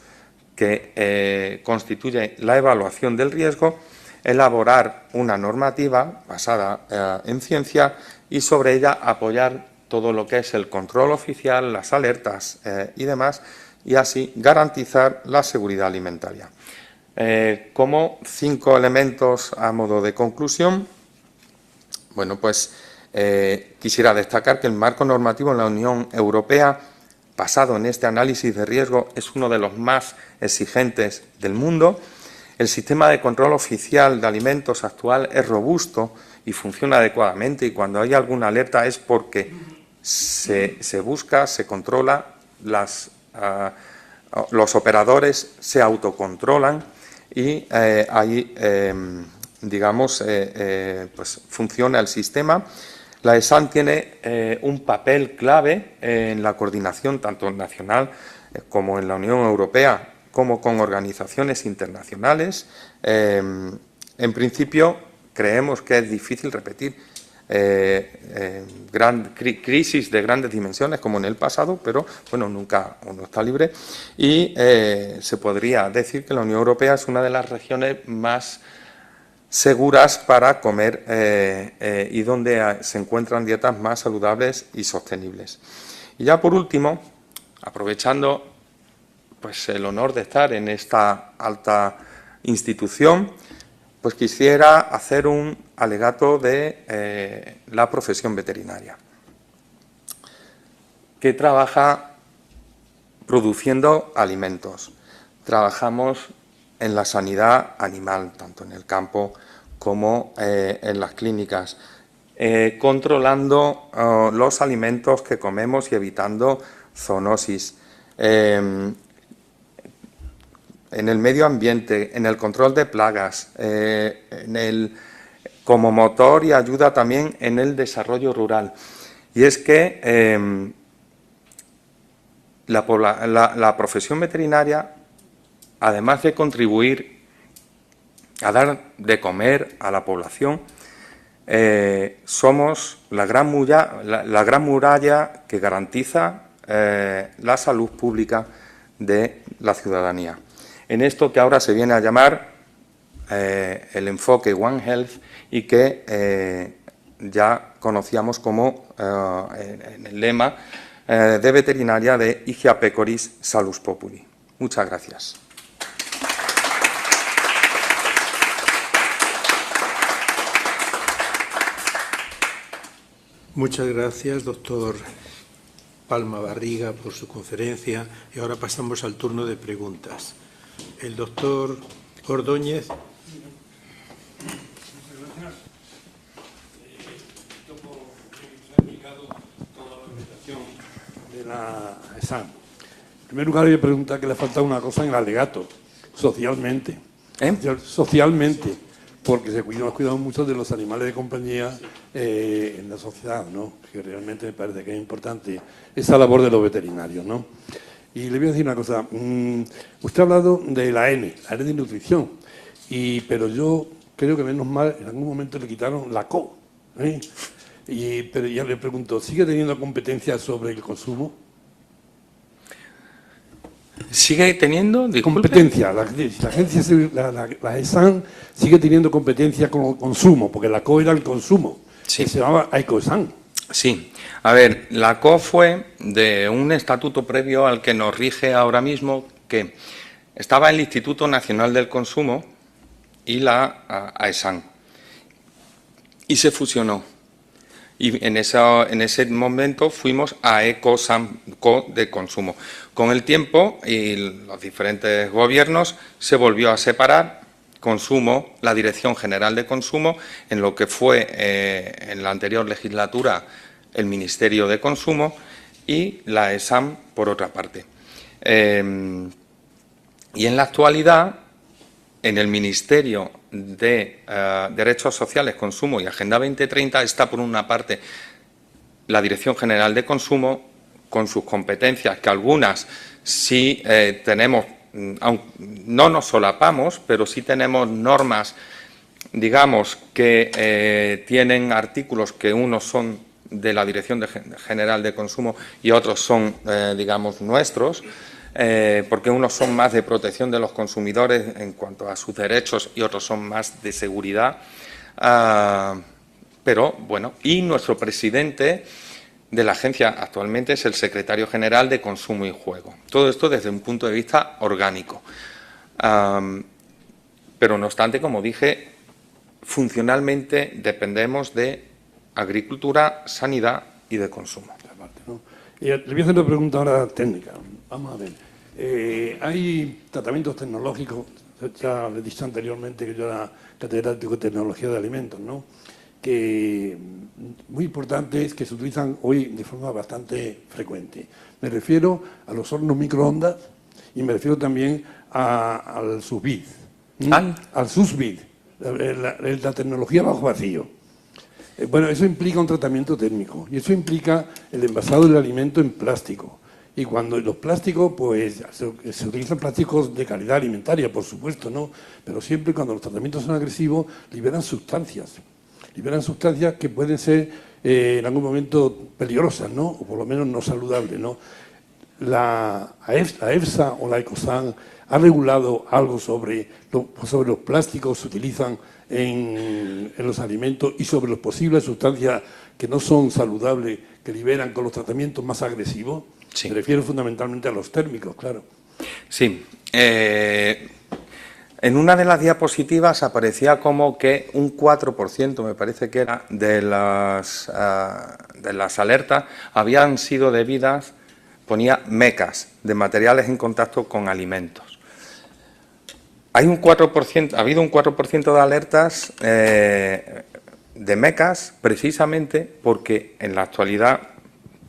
que constituye la evaluación del riesgo, elaborar una normativa basada en ciencia y sobre ella apoyar todo lo que es el control oficial, las alertas y demás, y así garantizar la seguridad alimentaria. Como 5 elementos a modo de conclusión, bueno, pues quisiera destacar que el marco normativo en la Unión Europea, basado en este análisis de riesgo, es uno de los más exigentes del mundo. El sistema de control oficial de alimentos actual es robusto y funciona adecuadamente, y cuando hay alguna alerta es porque se busca, se controla, los operadores se autocontrolan y ahí, pues funciona el sistema. La ESAN tiene un papel clave en la coordinación tanto nacional como en la Unión Europea, como con organizaciones internacionales. En principio, creemos que es difícil repetir crisis de grandes dimensiones como en el pasado, pero bueno, nunca uno está libre, y se podría decir que la Unión Europea es una de las regiones más seguras para comer y donde se encuentran dietas más saludables y sostenibles. Y ya por último, aprovechando pues el honor de estar en esta alta institución, pues quisiera hacer un alegato de la profesión veterinaria, que trabaja produciendo alimentos. Trabajamos en la sanidad animal, tanto en el campo como en las clínicas, controlando los alimentos que comemos y evitando zoonosis. En el medio ambiente, en el control de plagas, como motor y ayuda también en el desarrollo rural. Y es que la profesión veterinaria, además de contribuir a dar de comer a la población, somos la gran muralla que garantiza la salud pública de la ciudadanía. En esto que ahora se viene a llamar el enfoque One Health y que ya conocíamos como en el lema de veterinaria de Hygiea Pecoris Salus Populi. Muchas gracias. Muchas gracias, doctor Palma Barriga, por su conferencia. Y ahora pasamos al turno de preguntas. El doctor Ordóñez. De la ESAN. En primer lugar, yo preguntar que le falta una cosa en el alegato, socialmente. Socialmente, porque nos cuidamos mucho de los animales de compañía en la sociedad, ¿no? Que realmente me parece que es importante esa labor de los veterinarios, ¿no? Y le voy a decir una cosa. Usted ha hablado de la N de nutrición, pero yo creo que menos mal en algún momento le quitaron la CO, ¿eh? Pero ya le pregunto, ¿sigue teniendo competencia sobre el consumo? ¿Sigue teniendo? Disculpe. Competencia. La agencia, la ESAN sigue teniendo competencia con el consumo, porque la CO era el consumo, Sí. que se llamaba ECOSAN. Sí. A ver, la CO fue de un estatuto previo al que nos rige ahora mismo, que estaba el Instituto Nacional del Consumo y la AESAN. Y se fusionó. Y en ese momento fuimos a ECOSAN, CO de consumo. Con el tiempo y los diferentes gobiernos se volvió a separar consumo, la Dirección General de Consumo, en lo que fue en la anterior legislatura el Ministerio de Consumo y la ESAM por otra parte. Y en la actualidad, en el Ministerio de Derechos Sociales, Consumo y Agenda 2030 está por una parte la Dirección General de Consumo con sus competencias, que algunas sí tenemos, no nos solapamos, pero sí tenemos normas, digamos, que tienen artículos que unos son de la Dirección General de Consumo y otros son, digamos, nuestros, porque unos son más de protección de los consumidores en cuanto a sus derechos y otros son más de seguridad. Pero, bueno, y nuestro presidente de la agencia actualmente es el secretario general de Consumo y Juego. Todo esto desde un punto de vista orgánico. Pero, no obstante, como dije, funcionalmente dependemos de agricultura, sanidad y de consumo. Le voy a hacer una pregunta ahora técnica. Vamos a ver. Hay tratamientos tecnológicos, ya le he dicho anteriormente que yo era catedrático de tecnología de alimentos, ¿no? Que muy importante es que se utilizan hoy de forma bastante frecuente. Me refiero a los hornos microondas y me refiero también al sous vide. Al sous vide, la tecnología bajo vacío. Bueno, eso implica un tratamiento térmico y eso implica el envasado del alimento en plástico. Y cuando los plásticos, pues se utilizan plásticos de calidad alimentaria, por supuesto, ¿no? Pero siempre cuando los tratamientos son agresivos, liberan sustancias que pueden ser en algún momento peligrosas, ¿no? O por lo menos no saludables, ¿no? La EFSA o la ECOSAN ha regulado algo sobre los plásticos que se utilizan en los alimentos y sobre las posibles sustancias que no son saludables que liberan con los tratamientos más agresivos. Sí. Me refiero fundamentalmente a los térmicos, claro. Sí. En una de las diapositivas aparecía como que un 4%, me parece que era, de las alertas habían sido debidas, ponía MECAS, de materiales en contacto con alimentos. Hay un 4%, ha habido un 4% de alertas de MECAS precisamente porque en la actualidad,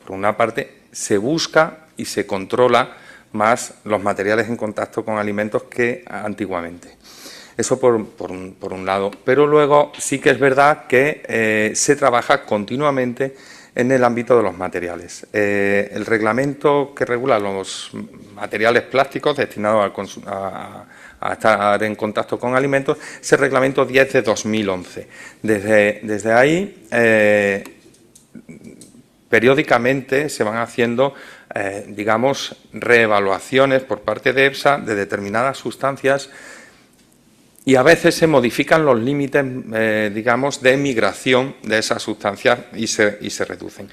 por una parte, se busca y se controla más los materiales en contacto con alimentos que antiguamente. Eso por un lado. Pero luego sí que es verdad que se trabaja continuamente en el ámbito de los materiales. El reglamento que regula los materiales plásticos destinados a estar en contacto con alimentos es el reglamento 10 de 2011. Desde ahí, periódicamente se van haciendo, digamos, reevaluaciones por parte de EFSA de determinadas sustancias y a veces se modifican los límites, digamos, de migración de esas sustancias y se reducen.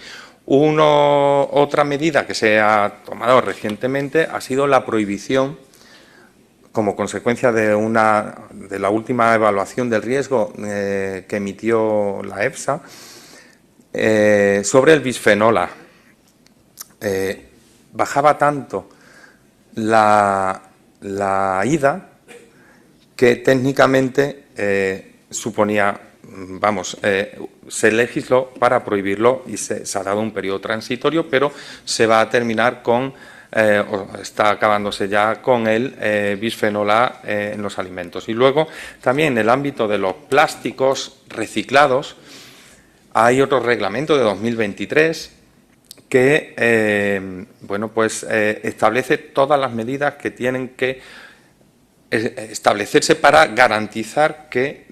Otra medida que se ha tomado recientemente ha sido la prohibición, como consecuencia de la última evaluación del riesgo que emitió la EFSA, sobre el bisfenol A. Bajaba tanto la ida que técnicamente suponía, se legisló para prohibirlo y se ha dado un periodo transitorio, pero se va a terminar con o está acabándose ya con el bisfenol A en los alimentos. Y luego, también en el ámbito de los plásticos reciclados, hay otro reglamento de 2023 que establece todas las medidas que tienen que establecerse para garantizar que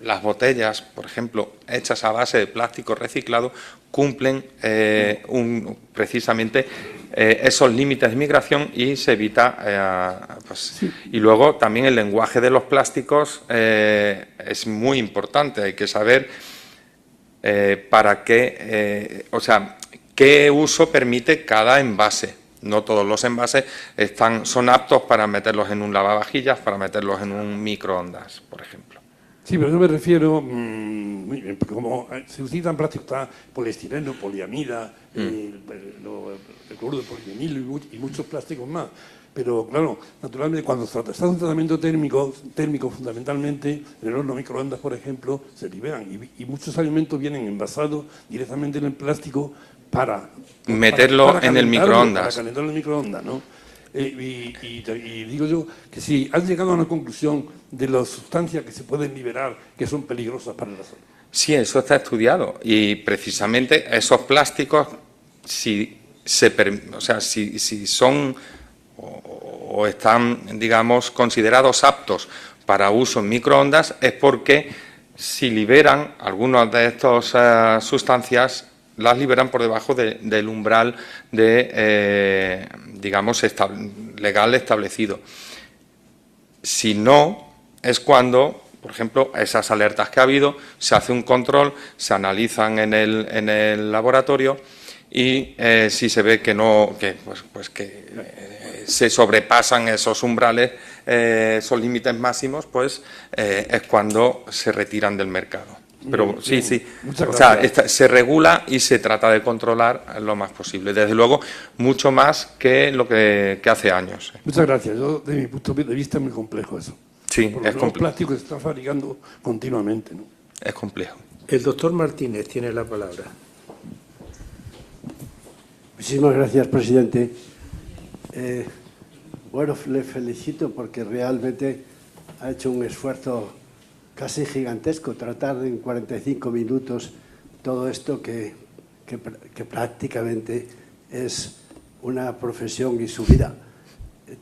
las botellas, por ejemplo, hechas a base de plástico reciclado, cumplen precisamente esos límites de migración y se evita. Y luego también el lenguaje de los plásticos es muy importante. Hay que saber para qué, qué uso permite cada envase. No todos los envases son aptos para meterlos en un lavavajillas, para meterlos en un microondas, por ejemplo. Sí, pero yo me refiero, como se utilizan plásticos, está poliestireno, poliamida, el cloruro de polivinilo y muchos plásticos más. Pero claro, naturalmente cuando se está un tratamiento térmico fundamentalmente, en el horno microondas, por ejemplo, se liberan y muchos alimentos vienen envasados directamente en el plástico para meterlo en el microondas. Para calentarlo en el microondas, ¿no? Y digo yo que si has llegado a una conclusión de las sustancias que se pueden liberar que son peligrosas para la salud. Sí, eso está estudiado y precisamente esos plásticos, si son o están, digamos, considerados aptos para uso en microondas, es porque si liberan algunas de estas sustancias, las liberan por debajo del umbral de, legal establecido. Si no, es cuando, por ejemplo, esas alertas que ha habido, se hace un control, se analizan en el laboratorio y si se ve que no, que se sobrepasan esos umbrales, esos límites máximos, pues es cuando se retiran del mercado. Pero sí. Muchas gracias. Se regula y se trata de controlar lo más posible. Desde luego, mucho más que lo que hace años. Muchas gracias. Yo, desde mi punto de vista, es muy complejo eso. Sí, porque es los complejo. plásticos se están fabricando continuamente, ¿no? Es complejo. El doctor Martínez tiene la palabra. Muchísimas gracias, presidente. Le felicito porque realmente ha hecho un esfuerzo casi gigantesco tratar en 45 minutos todo esto que prácticamente es una profesión y su vida,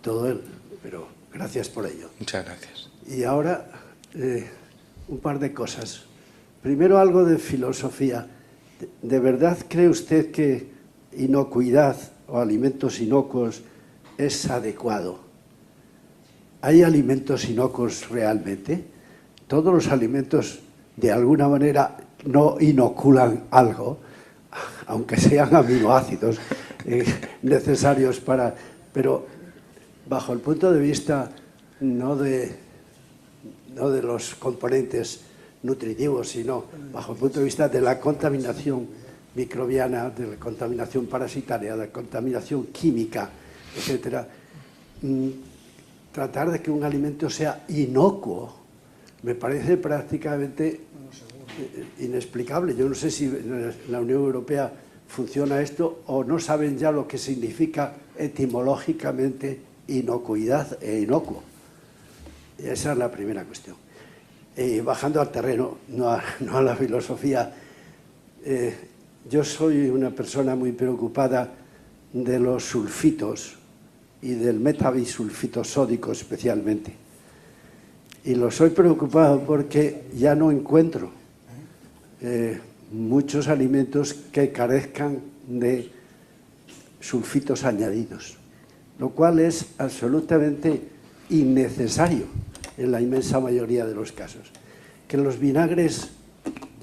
todo él, pero gracias por ello. Muchas gracias. Y ahora un par de cosas. Primero, algo de filosofía. ¿De verdad cree usted que inocuidad o alimentos inocuos es adecuado? ¿Hay alimentos inocuos realmente? Todos los alimentos, de alguna manera, no inoculan algo, aunque sean aminoácidos necesarios para... Pero bajo el punto de vista no de los componentes nutritivos, sino bajo el punto de vista de la contaminación microbiana, de la contaminación parasitaria, de la contaminación química, etcétera, tratar de que un alimento sea inocuo me parece prácticamente inexplicable. Yo no sé si en la Unión Europea funciona esto o no saben ya lo que significa etimológicamente inocuidad e inocuo. Esa es la primera cuestión. Bajando al terreno, no a la filosofía, yo soy una persona muy preocupada de los sulfitos y del metabisulfito sódico especialmente. Y lo soy preocupado porque ya no encuentro muchos alimentos que carezcan de sulfitos añadidos, lo cual es absolutamente innecesario en la inmensa mayoría de los casos. Que los vinagres,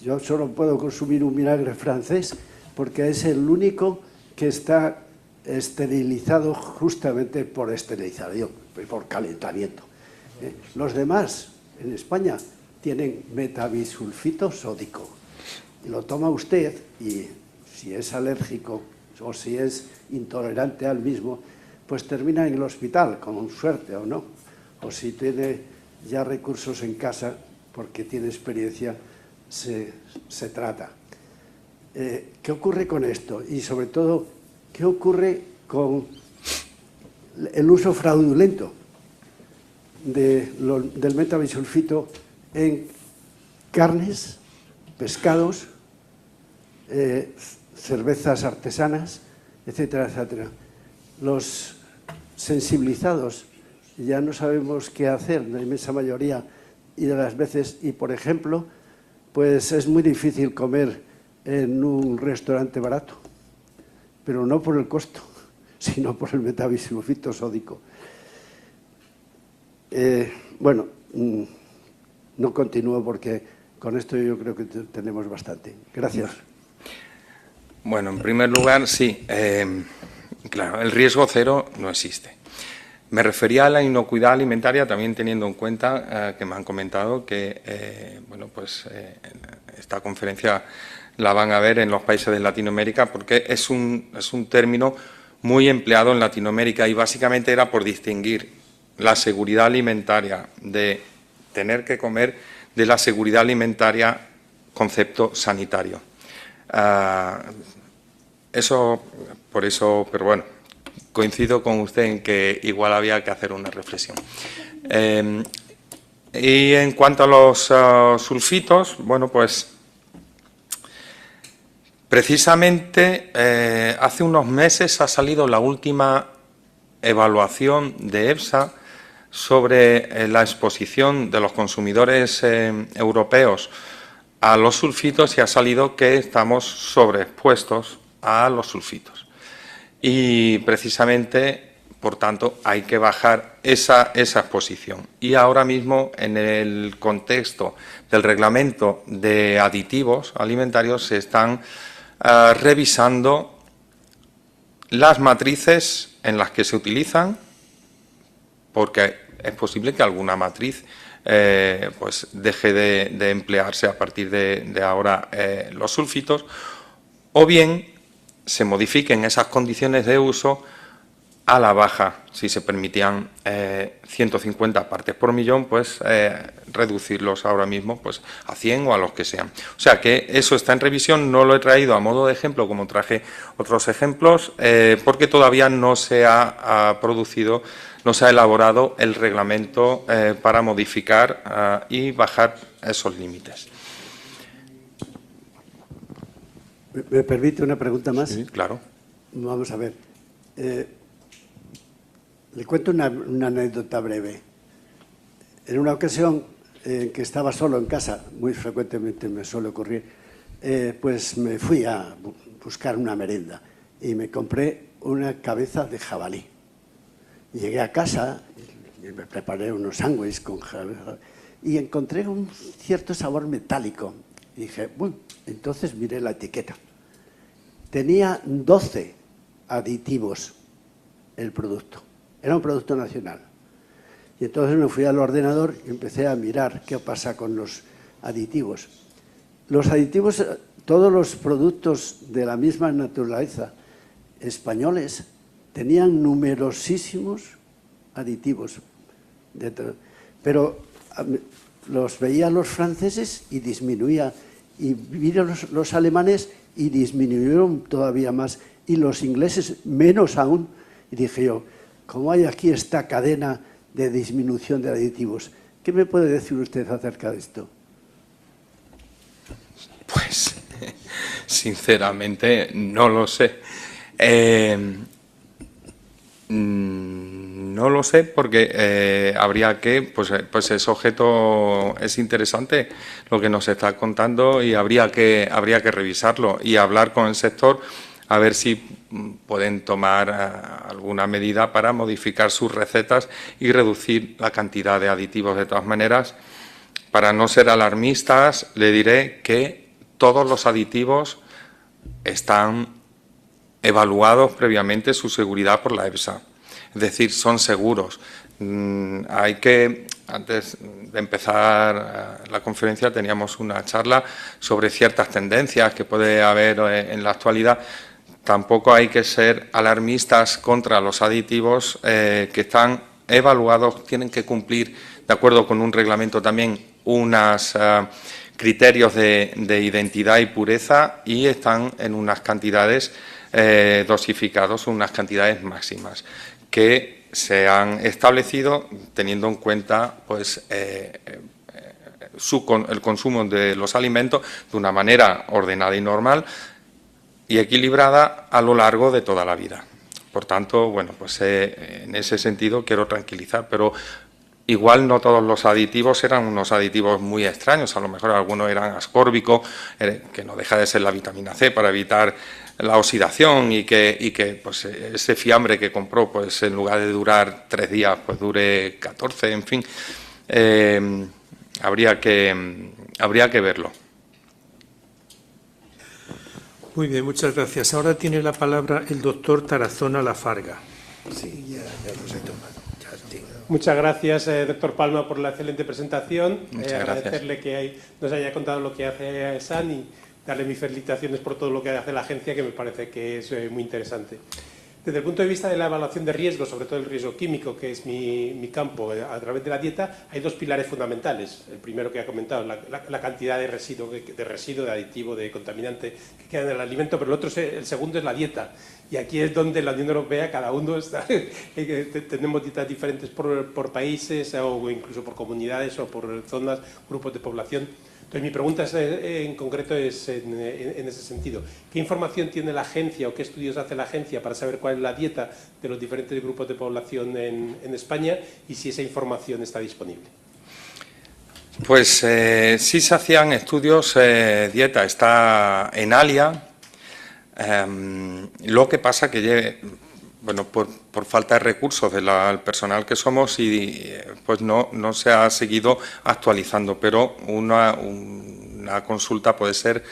yo solo puedo consumir un vinagre francés porque es el único que está esterilizado justamente por esterilización, por calentamiento. Los demás, en España, tienen metabisulfito sódico. Y lo toma usted y si es alérgico o si es intolerante al mismo, pues termina en el hospital, con suerte o no. O si tiene ya recursos en casa, porque tiene experiencia, se trata. ¿Qué ocurre con esto? Y sobre todo, ¿qué ocurre con el uso fraudulento del metabisulfito en carnes, pescados, cervezas artesanas, etcétera, etcétera. Los sensibilizados ya no sabemos qué hacer, la inmensa mayoría y de las veces, y por ejemplo, pues es muy difícil comer en un restaurante barato, pero no por el costo, sino por el metabisulfito sódico. Bueno, no continúo porque con esto yo creo que tenemos bastante. Gracias. Bueno, en primer lugar, sí, claro, el riesgo cero no existe. Me refería a la inocuidad alimentaria también teniendo en cuenta que me han comentado que, bueno, pues esta conferencia la van a ver en los países de Latinoamérica porque es un término muy empleado en Latinoamérica y básicamente era por distinguir la seguridad alimentaria de tener que comer de la seguridad alimentaria concepto sanitario. Por eso, pero bueno, coincido con usted en que igual había que hacer una reflexión. Y en cuanto a los sulfitos, bueno, pues precisamente hace unos meses ha salido la última evaluación de EFSA sobre la exposición de los consumidores europeos a los sulfitos y ha salido que estamos sobreexpuestos a los sulfitos. Y precisamente, por tanto, hay que bajar esa exposición. Y ahora mismo, en el contexto del reglamento de aditivos alimentarios, se están revisando las matrices en las que se utilizan, porque es posible que alguna matriz pues deje de emplearse a partir de ahora los sulfitos, o bien se modifiquen esas condiciones de uso a la baja. Si se permitían 150 partes por millón, pues reducirlos ahora mismo pues a 100 o a los que sean. O sea que eso está en revisión, no lo he traído a modo de ejemplo como traje otros ejemplos, porque todavía no se ha producido, no se ha elaborado el reglamento para modificar y bajar esos límites. ¿Me permite una pregunta más? Sí, claro. Vamos a ver. Le cuento una anécdota breve. En una ocasión que estaba solo en casa, muy frecuentemente me suele ocurrir, pues me fui a buscar una merienda y me compré una cabeza de jabalí. Llegué a casa y me preparé unos sándwiches con jabalí y encontré un cierto sabor metálico. Y dije, bueno, entonces miré la etiqueta. Tenía 12 aditivos el producto. Era un producto nacional. Y entonces me fui al ordenador y empecé a mirar qué pasa con los aditivos. Los aditivos, todos los productos de la misma naturaleza españoles tenían numerosísimos aditivos. Pero los veía los franceses y disminuía. Y vi los alemanes y disminuyeron todavía más. Y los ingleses menos aún. Y dije yo, ¿cómo hay aquí esta cadena de disminución de aditivos? ¿Qué me puede decir usted acerca de esto? Pues, sinceramente, no lo sé. No lo sé porque habría que, pues es objeto, es interesante lo que nos está contando y habría que revisarlo y hablar con el sector a ver si pueden tomar alguna medida para modificar sus recetas y reducir la cantidad de aditivos. De todas maneras, para no ser alarmistas, le diré que todos los aditivos están evaluados previamente su seguridad por la EFSA. Es decir, son seguros. Hay que, antes de empezar la conferencia, teníamos una charla sobre ciertas tendencias que puede haber en la actualidad. Tampoco hay que ser alarmistas contra los aditivos que están evaluados, tienen que cumplir, de acuerdo con un reglamento también, unos criterios de identidad y pureza y están en unas cantidades dosificados, unas cantidades máximas, que se han establecido teniendo en cuenta pues, el consumo de los alimentos de una manera ordenada y normal y equilibrada a lo largo de toda la vida. Por tanto, bueno, pues en ese sentido quiero tranquilizar, pero igual no todos los aditivos eran unos aditivos muy extraños, a lo mejor algunos eran ascórbicos, que no deja de ser la vitamina C para evitar la oxidación y que pues, ese fiambre que compró, pues en lugar de durar 3 días, pues dure 14, en fin, habría que verlo. Muy bien, muchas gracias. Ahora tiene la palabra el doctor Tarazona Lafarga. Sí, ya lo sé tomar. Muchas gracias, doctor Palma, por la excelente presentación. Muchas gracias. Agradecerle que nos haya contado lo que hace AESAN y darle mis felicitaciones por todo lo que hace la agencia, que me parece que es muy interesante. Desde el punto de vista de la evaluación de riesgos, sobre todo el riesgo químico, que es mi campo, a través de la dieta, hay 2 pilares fundamentales. El primero que ha comentado, la cantidad de residuo, de aditivo, de contaminante que queda en el alimento, pero el segundo es la dieta. Y aquí es donde la Unión Europea, cada uno está, tenemos dietas diferentes por países o incluso por comunidades o por zonas, grupos de población. Entonces, mi pregunta en concreto es en ese sentido. ¿Qué información tiene la agencia o qué estudios hace la agencia para saber cuál es la dieta de los diferentes grupos de población en España y si esa información está disponible? Pues sí se hacían estudios, dieta está en ALIA, lo que pasa que bueno, por falta de recursos del personal que somos y pues no se ha seguido actualizando, pero una consulta puede ser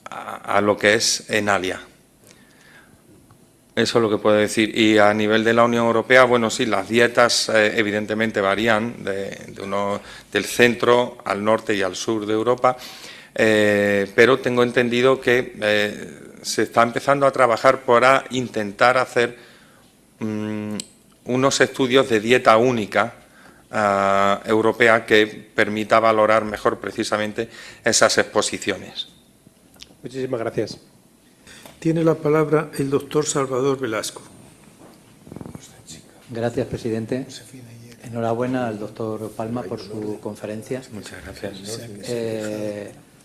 a lo que es en ALIA. Eso es lo que puedo decir. Y a nivel de la Unión Europea, bueno, sí, las dietas evidentemente varían del centro al norte y al sur de Europa, pero tengo entendido que se está empezando a trabajar para intentar hacer unos estudios de dieta única europea que permita valorar mejor precisamente esas exposiciones. Muchísimas gracias. Tiene la palabra el doctor Salvador Velasco. Gracias, presidente. Enhorabuena al doctor Palma por su conferencia. Muchas gracias.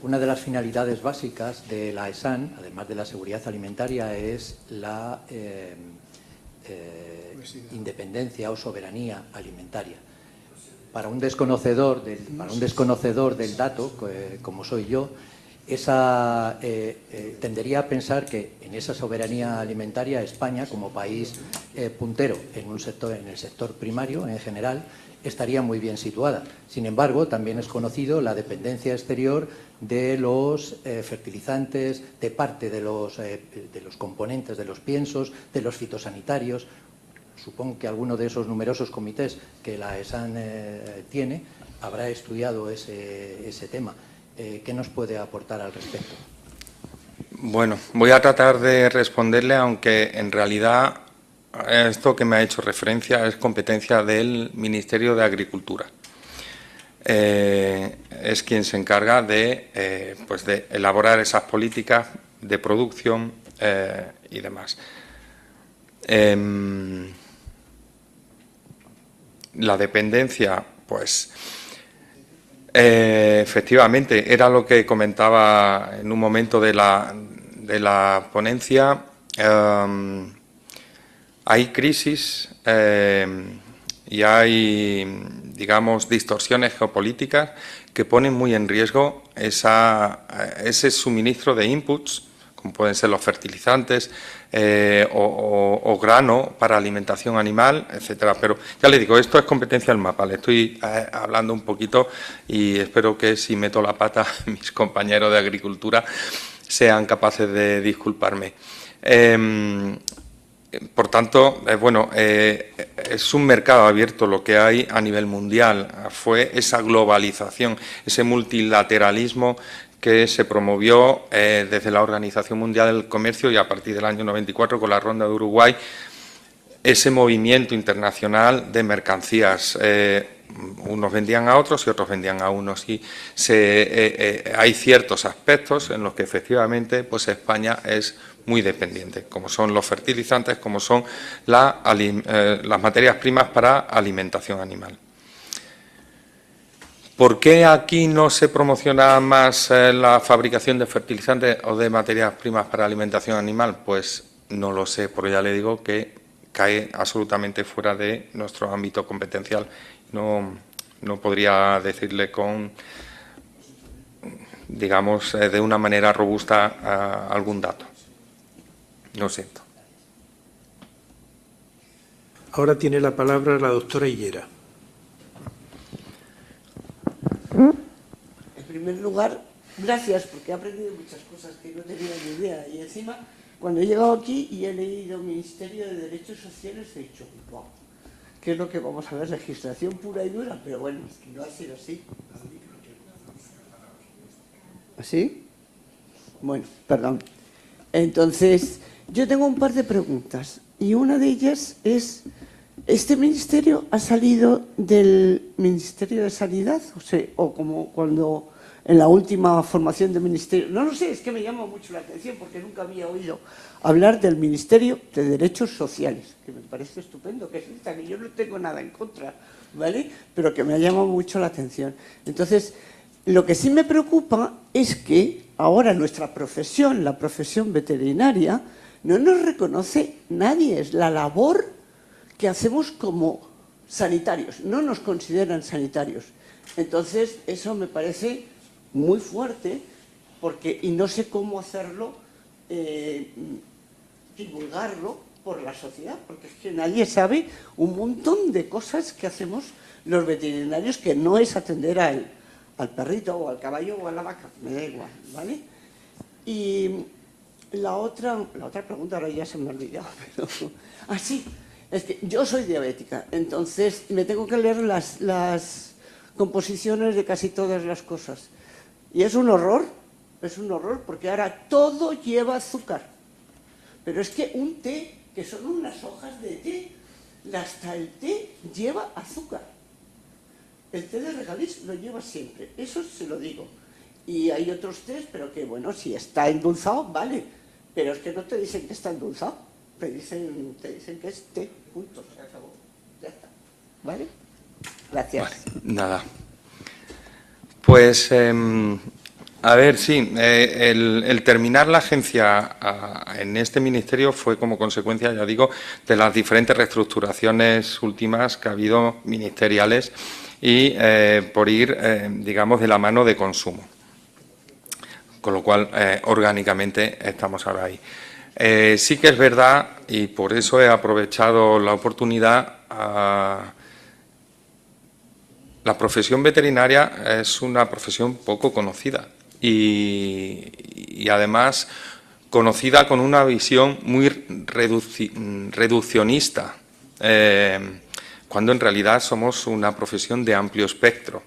Una de las finalidades básicas de la AESAN, además de la seguridad alimentaria, es la independencia o soberanía alimentaria. Para un desconocedor del dato, como soy yo, tendería a pensar que en esa soberanía alimentaria España, como país puntero en el sector primario en general, estaría muy bien situada. Sin embargo, también es conocido la dependencia exterior de los fertilizantes, de parte de los componentes de los piensos, de los fitosanitarios. Supongo que alguno de esos numerosos comités que la AESAN tiene habrá estudiado ese tema. ¿Qué nos puede aportar al respecto? Bueno, voy a tratar de responderle, aunque en realidad esto que me ha hecho referencia es competencia del Ministerio de Agricultura. Es quien se encarga de elaborar esas políticas de producción y demás. La dependencia, pues, efectivamente, era lo que comentaba en un momento de la ponencia. Hay crisis y hay, digamos, distorsiones geopolíticas que ponen muy en riesgo ese suministro de inputs, como pueden ser los fertilizantes o grano para alimentación animal, etcétera. Pero ya le digo, esto es competencia del mapa. Le estoy hablando un poquito y espero que si meto la pata mis compañeros de agricultura sean capaces de disculparme. Por tanto, es un mercado abierto lo que hay a nivel mundial. Fue esa globalización, ese multilateralismo que se promovió desde la Organización Mundial del Comercio y a partir del año 94 con la Ronda de Uruguay, ese movimiento internacional de mercancías. Unos vendían a otros y otros vendían a unos. Y hay ciertos aspectos en los que efectivamente pues España es muy dependiente, como son los fertilizantes, como son las materias primas para alimentación animal. ¿Por qué aquí no se promociona más la fabricación de fertilizantes o de materias primas para alimentación animal? Pues no lo sé, porque ya le digo que cae absolutamente fuera de nuestro ámbito competencial. No podría decirle digamos, de una manera robusta algún dato. Lo siento. Ahora tiene la palabra la doctora Higuera. En primer lugar, gracias, porque he aprendido muchas cosas que no tenía ni idea. Y encima, cuando he llegado aquí y he leído Ministerio de Derechos Sociales, he dicho, wow, ¿qué es lo que vamos a ver? Legislación pura y dura, pero bueno, es que no ha sido así. ¿Así? Bueno, perdón. Entonces, yo tengo un par de preguntas y una de ellas es, ¿este ministerio ha salido del Ministerio de Sanidad? O como cuando en la última formación de ministerio, no lo sé, es que me llama mucho la atención porque nunca había oído hablar del Ministerio de Derechos Sociales, que me parece estupendo que exista, que yo no tengo nada en contra, ¿vale? Pero que me ha llamado mucho la atención. Entonces, lo que sí me preocupa es que ahora nuestra profesión, la profesión veterinaria, no nos reconoce nadie. Es la labor que hacemos como sanitarios. No nos consideran sanitarios. Entonces, eso me parece muy fuerte y no sé cómo hacerlo, divulgarlo por la sociedad, porque es que nadie sabe un montón de cosas que hacemos los veterinarios que no es atender al perrito o al caballo o a la vaca, me da igual, ¿vale? Y la otra pregunta ahora ya se me ha olvidado, pero... Ah, sí, es que yo soy diabética, entonces me tengo que leer las composiciones de casi todas las cosas. Y es un horror porque ahora todo lleva azúcar. Pero es que un té, que son unas hojas de té, hasta el té lleva azúcar. El té de regaliz lo lleva siempre, eso se lo digo. Y hay otros tés, pero que bueno, si está endulzado, vale. Pero es que no te dicen que está endulzado, te dicen que es té, punto, se acabó. Ya está, ¿vale? Gracias. Vale, nada. Pues, a ver, sí, el terminar la agencia en este ministerio fue como consecuencia, ya digo, de las diferentes reestructuraciones últimas que ha habido ministeriales y por ir, digamos, de la mano de consumo. Con lo cual, orgánicamente, estamos ahora ahí. Sí que es verdad, y por eso he aprovechado la oportunidad, la profesión veterinaria es una profesión poco conocida y además conocida con una visión muy reduccionista, cuando en realidad somos una profesión de amplio espectro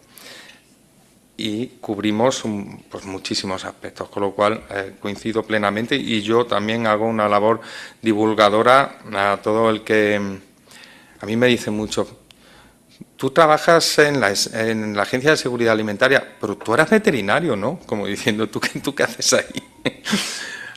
y cubrimos pues muchísimos aspectos, con lo cual coincido plenamente y yo también hago una labor divulgadora a todo el que... A mí me dicen mucho... Tú trabajas en la Agencia de Seguridad Alimentaria, pero tú eres veterinario, ¿no? Como diciendo, ¿tú qué haces ahí?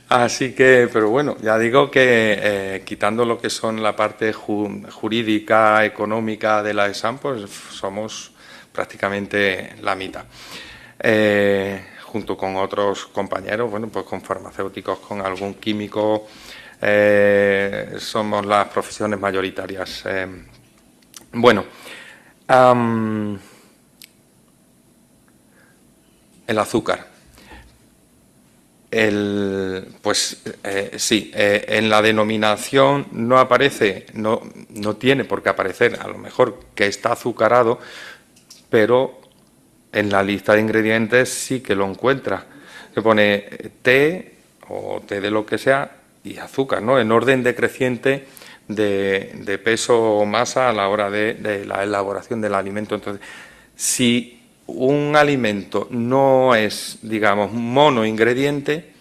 Así que, pero bueno, ya digo que quitando lo que son la parte jurídica, económica de la ESAM, pues somos prácticamente la mitad. Junto con otros compañeros, bueno, pues con farmacéuticos, con algún químico, somos las profesiones mayoritarias. Bueno. El azúcar. Sí, en la denominación no aparece, no tiene por qué aparecer, a lo mejor que está azucarado, pero en la lista de ingredientes sí que lo encuentra. Se pone té o té de lo que sea y azúcar, ¿no? En orden decreciente de peso o masa a la hora de la elaboración del alimento. Entonces, si un alimento no es, digamos, monoingrediente,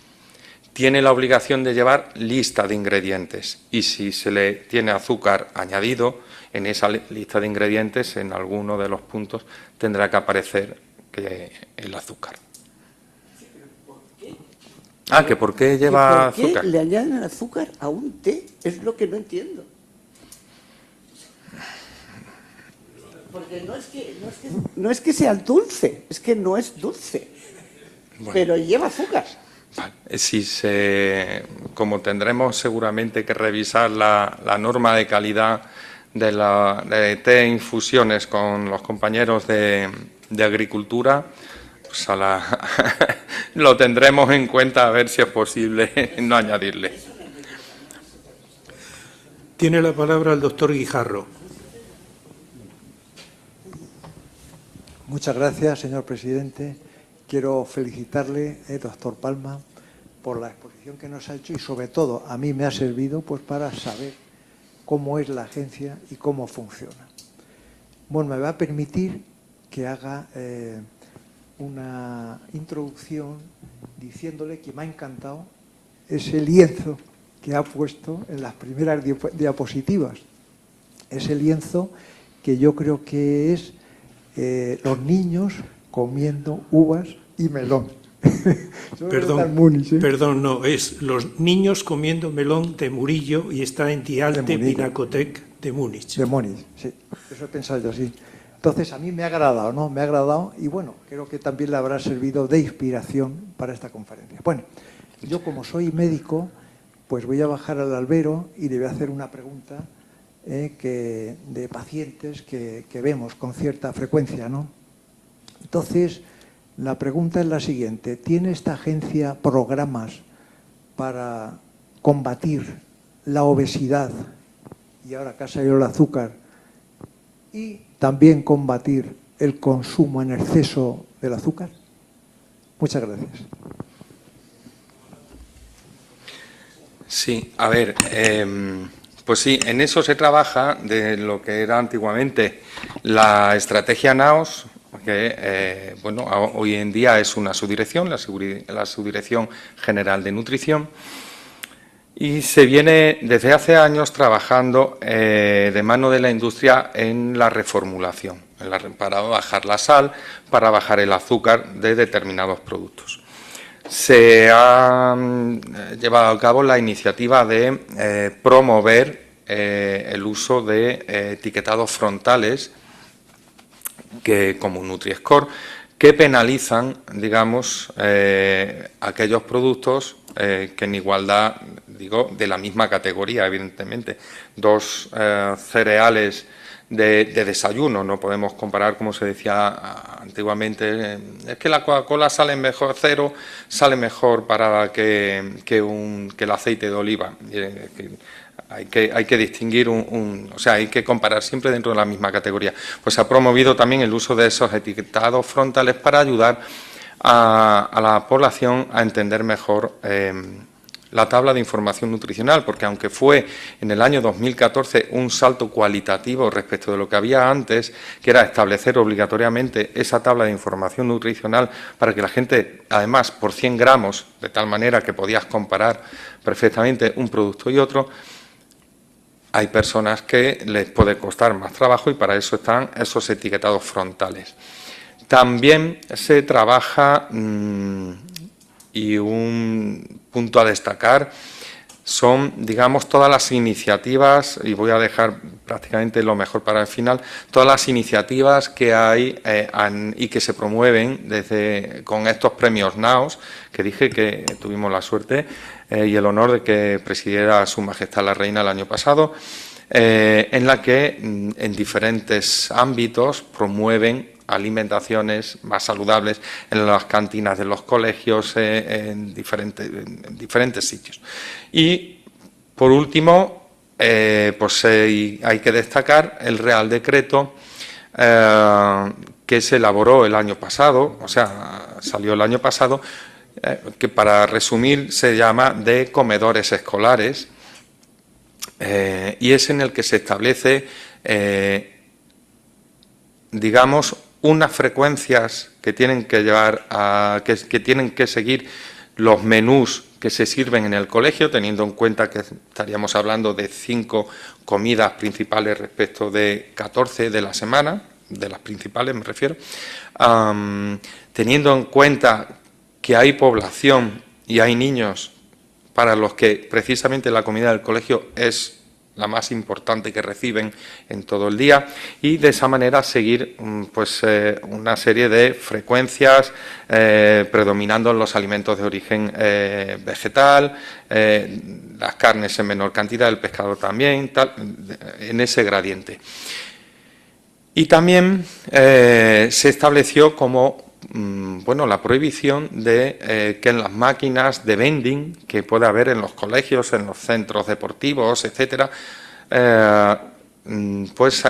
tiene la obligación de llevar lista de ingredientes y si se le tiene azúcar añadido en esa lista de ingredientes, en alguno de los puntos tendrá que aparecer el azúcar. Ah, ¿que por qué lleva ¿Por qué azúcar? le añaden azúcar a un té? Es lo que no entiendo. Porque no es que sea dulce, es que no es dulce. Bueno. Pero lleva azúcar. Vale. Como tendremos seguramente que revisar la norma de calidad de té infusiones con los compañeros de agricultura, pues lo tendremos en cuenta a ver si es posible no añadirle. Tiene la palabra el doctor Guijarro. Muchas gracias, señor presidente. Quiero felicitarle, doctor Palma, por la exposición que nos ha hecho y, sobre todo, a mí me ha servido pues para saber cómo es la agencia y cómo funciona. Bueno, me va a permitir que haga una introducción diciéndole que me ha encantado ese lienzo que ha puesto en las primeras diapositivas. Ese lienzo que yo creo que es los niños comiendo uvas y melón. Perdón, no, es los niños comiendo melón de Murillo y está en Die Alte Pinakothek de Múnich. De Múnich, sí, eso he pensado yo, sí. Entonces, a mí me ha agradado, ¿no? Me ha agradado y, bueno, creo que también le habrá servido de inspiración para esta conferencia. Bueno, yo como soy médico, pues voy a bajar al albero y le voy a hacer una pregunta de pacientes que vemos con cierta frecuencia, ¿no? Entonces, la pregunta es la siguiente. ¿Tiene esta agencia programas para combatir la obesidad, y ahora que ha salido el azúcar, y también combatir el consumo en exceso del azúcar? Muchas gracias. Sí, a ver, pues sí, en eso se trabaja de lo que era antiguamente la estrategia NAOS, que bueno, hoy en día es una subdirección, la Subdirección General de Nutrición, y se viene desde hace años trabajando de mano de la industria en la reformulación, para bajar la sal, para bajar el azúcar de determinados productos. Se ha llevado a cabo la iniciativa de promover el uso de etiquetados frontales como Nutri-Score, que penalizan, digamos, aquellos productos que en igualdad, digo, de la misma categoría, evidentemente. Dos cereales de desayuno, no podemos comparar, como se decía antiguamente, es que la Coca-Cola sale mejor, cero, sale mejor para que el aceite de oliva. Hay que distinguir o sea, hay que comparar siempre dentro de la misma categoría. Pues se ha promovido también el uso de esos etiquetados frontales para ayudar a la población a entender mejor la tabla de información nutricional, porque aunque fue en el año 2014 un salto cualitativo respecto de lo que había antes, que era establecer obligatoriamente esa tabla de información nutricional para que la gente, además, por 100 gramos, de tal manera que podías comparar perfectamente un producto y otro, hay personas que les puede costar más trabajo y para eso están esos etiquetados frontales. También se trabaja, y un punto a destacar, son, digamos, todas las iniciativas, y voy a dejar prácticamente lo mejor para el final, todas las iniciativas que hay y que se promueven con estos premios NAOS, que dije que tuvimos la suerte y el honor de que presidiera Su Majestad la Reina el año pasado, en la que en diferentes ámbitos promueven alimentaciones más saludables en las cantinas de los colegios, en diferentes sitios. Y, por último, pues hay que destacar el Real Decreto que se elaboró el año pasado, o sea, salió el año pasado, que para resumir se llama de comedores escolares, y es en el que se establece, digamos, unas frecuencias que tienen que llevar que tienen que seguir los menús que se sirven en el colegio, teniendo en cuenta que estaríamos hablando de 5 comidas principales respecto de 14 de la semana, de las principales me refiero, teniendo en cuenta que hay población y hay niños para los que precisamente la comida del colegio es la más importante que reciben en todo el día, y de esa manera seguir pues una serie de frecuencias predominando en los alimentos de origen vegetal, las carnes en menor cantidad, el pescado también, tal, en ese gradiente. Y también se estableció como bueno, la prohibición de que en las máquinas de vending que puede haber en los colegios, en los centros deportivos, etcétera, pues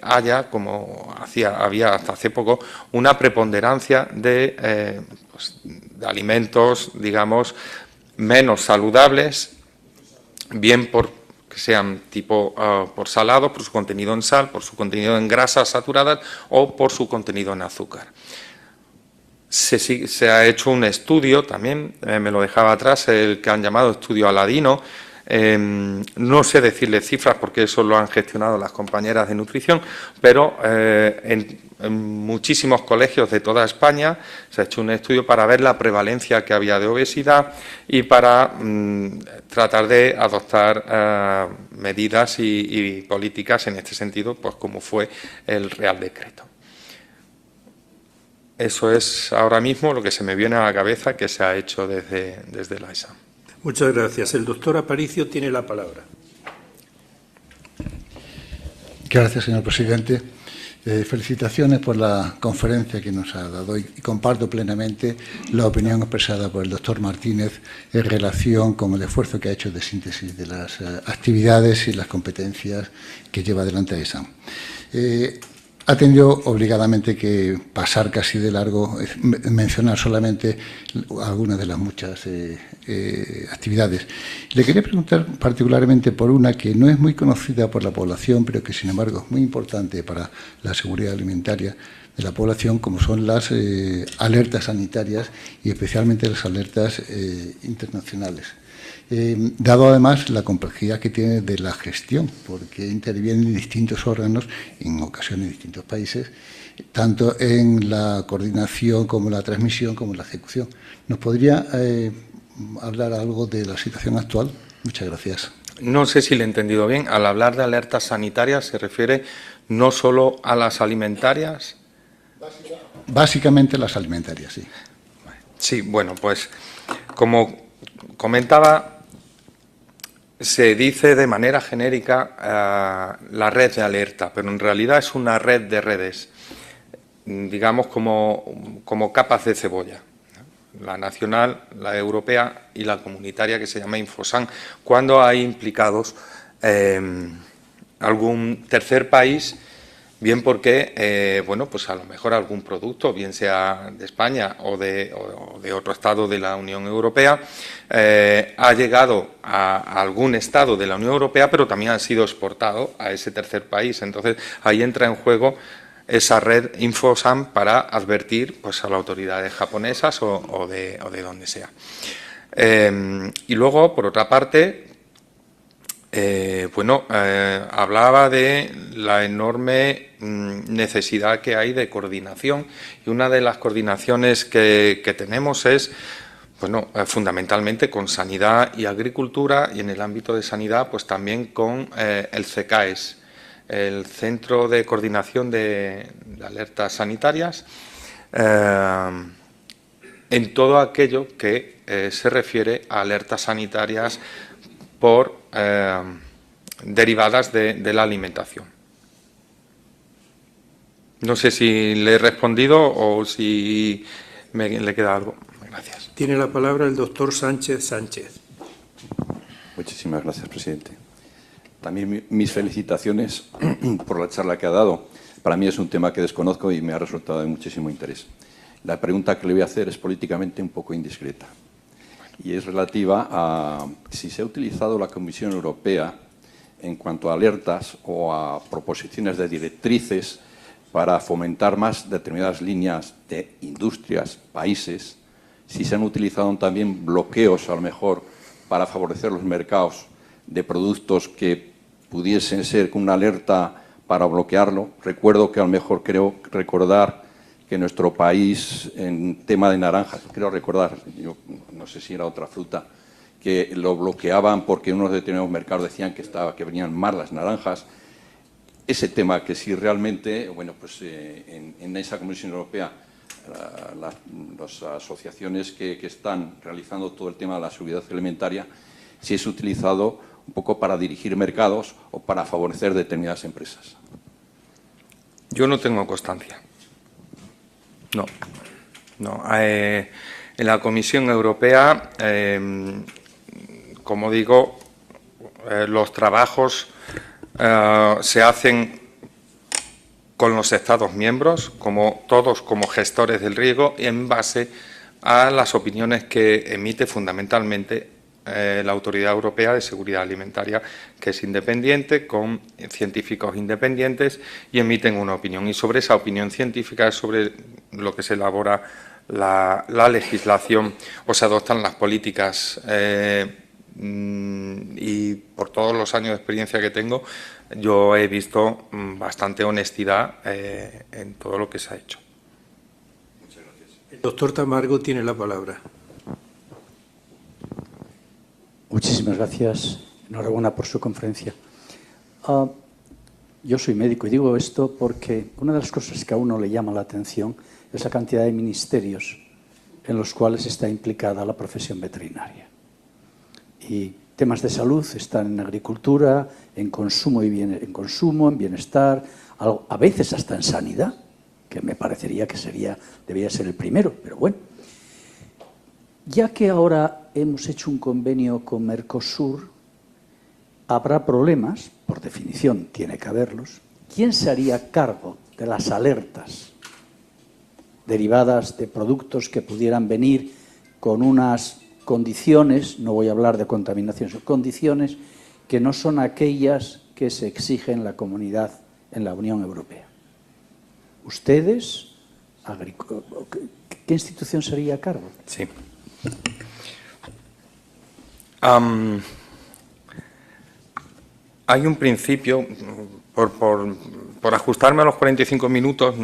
haya, como había hasta hace poco, una preponderancia de alimentos, digamos, menos saludables, bien por que sean tipo por salado, por su contenido en sal, por su contenido en grasas saturadas o por su contenido en azúcar. Se ha hecho un estudio también, me lo dejaba atrás, el que han llamado estudio Aladino. No sé decirle cifras porque eso lo han gestionado las compañeras de nutrición, pero en muchísimos colegios de toda España se ha hecho un estudio para ver la prevalencia que había de obesidad y para tratar de adoptar medidas y políticas en este sentido, pues como fue el Real Decreto. Eso es ahora mismo lo que se me viene a la cabeza que se ha hecho desde la ESA. Muchas gracias. El doctor Aparicio tiene la palabra. Gracias, señor presidente. Felicitaciones por la conferencia que nos ha dado y comparto plenamente la opinión expresada por el doctor Martínez en relación con el esfuerzo que ha hecho de síntesis de las actividades y las competencias que lleva adelante ESA. Ha tenido obligadamente que pasar casi de largo, mencionar solamente algunas de las muchas actividades. Le quería preguntar particularmente por una que no es muy conocida por la población, pero que sin embargo es muy importante para la seguridad alimentaria de la población, como son las alertas sanitarias y especialmente las alertas internacionales. Dado además la complejidad que tiene de la gestión, porque intervienen distintos órganos, en ocasiones en distintos países, tanto en la coordinación como en la transmisión como en la ejecución. ¿Nos podría hablar algo de la situación actual? Muchas gracias. No sé si le he entendido bien. Al hablar de alertas sanitarias se refiere no solo a las alimentarias. Básicamente las alimentarias, sí. Sí, bueno, pues como comentaba, se dice de manera genérica la red de alerta, pero en realidad es una red de redes, digamos como capas de cebolla. La nacional, la europea y la comunitaria, que se llama Infosan, cuando hay implicados algún tercer país, bien porque, bueno, pues a lo mejor algún producto, bien sea de España o de otro estado de la Unión Europea, ha llegado a algún estado de la Unión Europea, pero también ha sido exportado a ese tercer país. Entonces, ahí entra en juego esa red Infosan para advertir, pues, a las autoridades japonesas o de donde sea. Y luego, por otra parte, hablaba de la enorme necesidad que hay de coordinación, y una de las coordinaciones que tenemos es, bueno, fundamentalmente con sanidad y agricultura, y en el ámbito de sanidad pues también con el CECAES, el Centro de Coordinación de Alertas Sanitarias, en todo aquello que se refiere a alertas sanitarias por derivadas de la alimentación. No sé si le he respondido o si le queda algo. Gracias. Tiene la palabra el doctor Sánchez Sánchez. Muchísimas gracias, presidente. También mis felicitaciones por la charla que ha dado. Para mí es un tema que desconozco y me ha resultado de muchísimo interés. La pregunta que le voy a hacer es políticamente un poco indiscreta y es relativa a si se ha utilizado la Comisión Europea en cuanto a alertas o a proposiciones de directrices para fomentar más determinadas líneas de industrias, países, si se han utilizado también bloqueos, a lo mejor, para favorecer los mercados de productos que pudiesen ser con una alerta para bloquearlo. Recuerdo que a lo mejor creo recordar que nuestro país, en tema de naranjas, creo recordar, yo no sé si era otra fruta, que lo bloqueaban porque unos determinados mercados decían que venían mal las naranjas. Ese tema que si realmente, bueno, pues en esa Comisión Europea, las asociaciones que están realizando todo el tema de la seguridad alimentaria, si es utilizado un poco para dirigir mercados o para favorecer determinadas empresas. Yo no tengo constancia. No. En la Comisión Europea, como digo, los trabajos se hacen con los Estados miembros, como todos como gestores del riesgo, en base a las opiniones que emite fundamentalmente la Autoridad Europea de Seguridad Alimentaria, que es independiente, con científicos independientes, y emiten una opinión. Y sobre esa opinión científica es sobre lo que se elabora la legislación o se adoptan las políticas. Y por todos los años de experiencia que tengo, yo he visto bastante honestidad en todo lo que se ha hecho. Muchas gracias. El doctor Tamargo tiene la palabra. Muchísimas gracias. Enhorabuena por su conferencia. Yo soy médico y digo esto porque una de las cosas que a uno le llama la atención es la cantidad de ministerios en los cuales está implicada la profesión veterinaria. Y temas de salud están en agricultura, en consumo, en bienestar, a veces hasta en sanidad, que me parecería que debería ser el primero, pero bueno. Ya que ahora hemos hecho un convenio con Mercosur, habrá problemas, por definición tiene que haberlos. ¿Quién se haría cargo de las alertas derivadas de productos que pudieran venir con unas condiciones, no voy a hablar de contaminación, son condiciones que no son aquellas que se exigen la comunidad en la Unión Europea? ¿Ustedes? ¿Qué institución sería a cargo? Sí. Hay un principio, por ajustarme a los 45 minutos,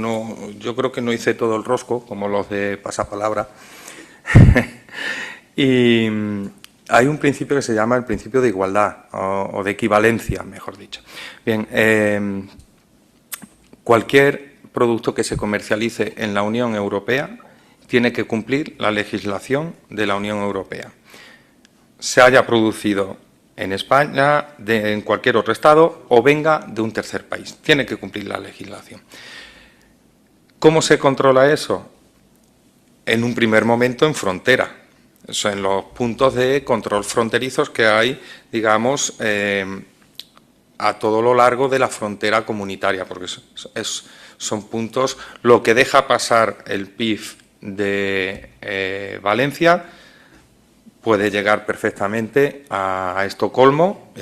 yo creo que no hice todo el rosco, como los de pasapalabra. Y hay un principio que se llama el principio de igualdad o de equivalencia, mejor dicho. Bien, cualquier producto que se comercialice en la Unión Europea tiene que cumplir la legislación de la Unión Europea. Se haya producido en España, en cualquier otro estado o venga de un tercer país. Tiene que cumplir la legislación. ¿Cómo se controla eso? En un primer momento en frontera. Eso, en los puntos de control fronterizos que hay, digamos, a todo lo largo de la frontera comunitaria, porque son puntos, lo que deja pasar el PIF de Valencia puede llegar perfectamente a Estocolmo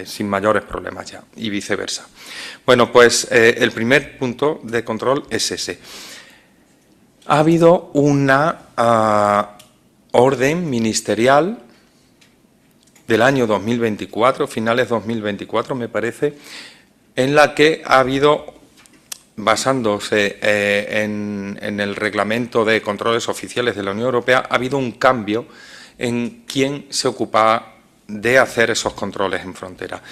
sin mayores problemas ya, y viceversa. Bueno, pues el primer punto de control es ese. Ha habido una orden ministerial del año 2024, finales 2024 me parece, en la que ha habido, basándose en el reglamento de controles oficiales de la Unión Europea, ha habido un cambio en quién se ocupaba de hacer esos controles en frontera.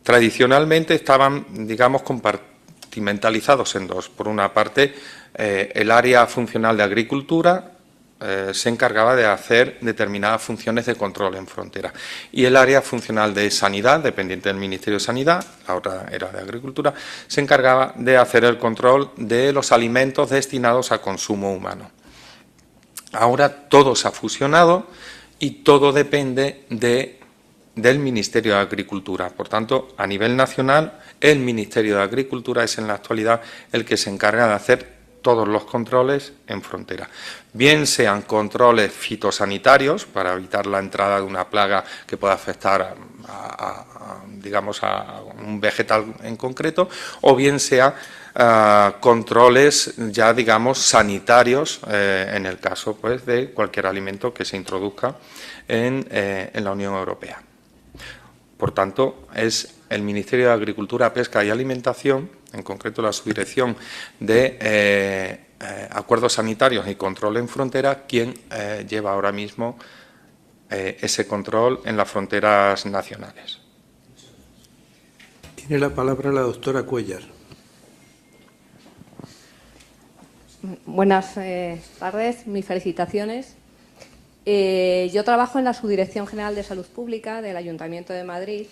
Tradicionalmente estaban, digamos, compartimentalizados en dos. Por una parte, el área funcional de agricultura se encargaba de hacer determinadas funciones de control en frontera. Y el área funcional de sanidad, dependiente del Ministerio de Sanidad, la otra era de Agricultura, se encargaba de hacer el control de los alimentos destinados a consumo humano. Ahora todo se ha fusionado y todo depende del Ministerio de Agricultura. Por tanto, a nivel nacional, el Ministerio de Agricultura es en la actualidad el que se encarga de hacer todos los controles en frontera. Bien sean controles fitosanitarios para evitar la entrada de una plaga que pueda afectar digamos, a un vegetal en concreto, o bien sea controles ya, digamos, sanitarios en el caso, pues, de cualquier alimento que se introduzca en la Unión Europea. Por tanto, es el Ministerio de Agricultura, Pesca y Alimentación, en concreto la Subdirección de acuerdos sanitarios y control en frontera quien lleva ahora mismo ese control en las fronteras nacionales. Tiene la palabra la doctora Cuéllar. Buenas tardes, mis felicitaciones. Yo trabajo en la Subdirección General de Salud Pública del Ayuntamiento de Madrid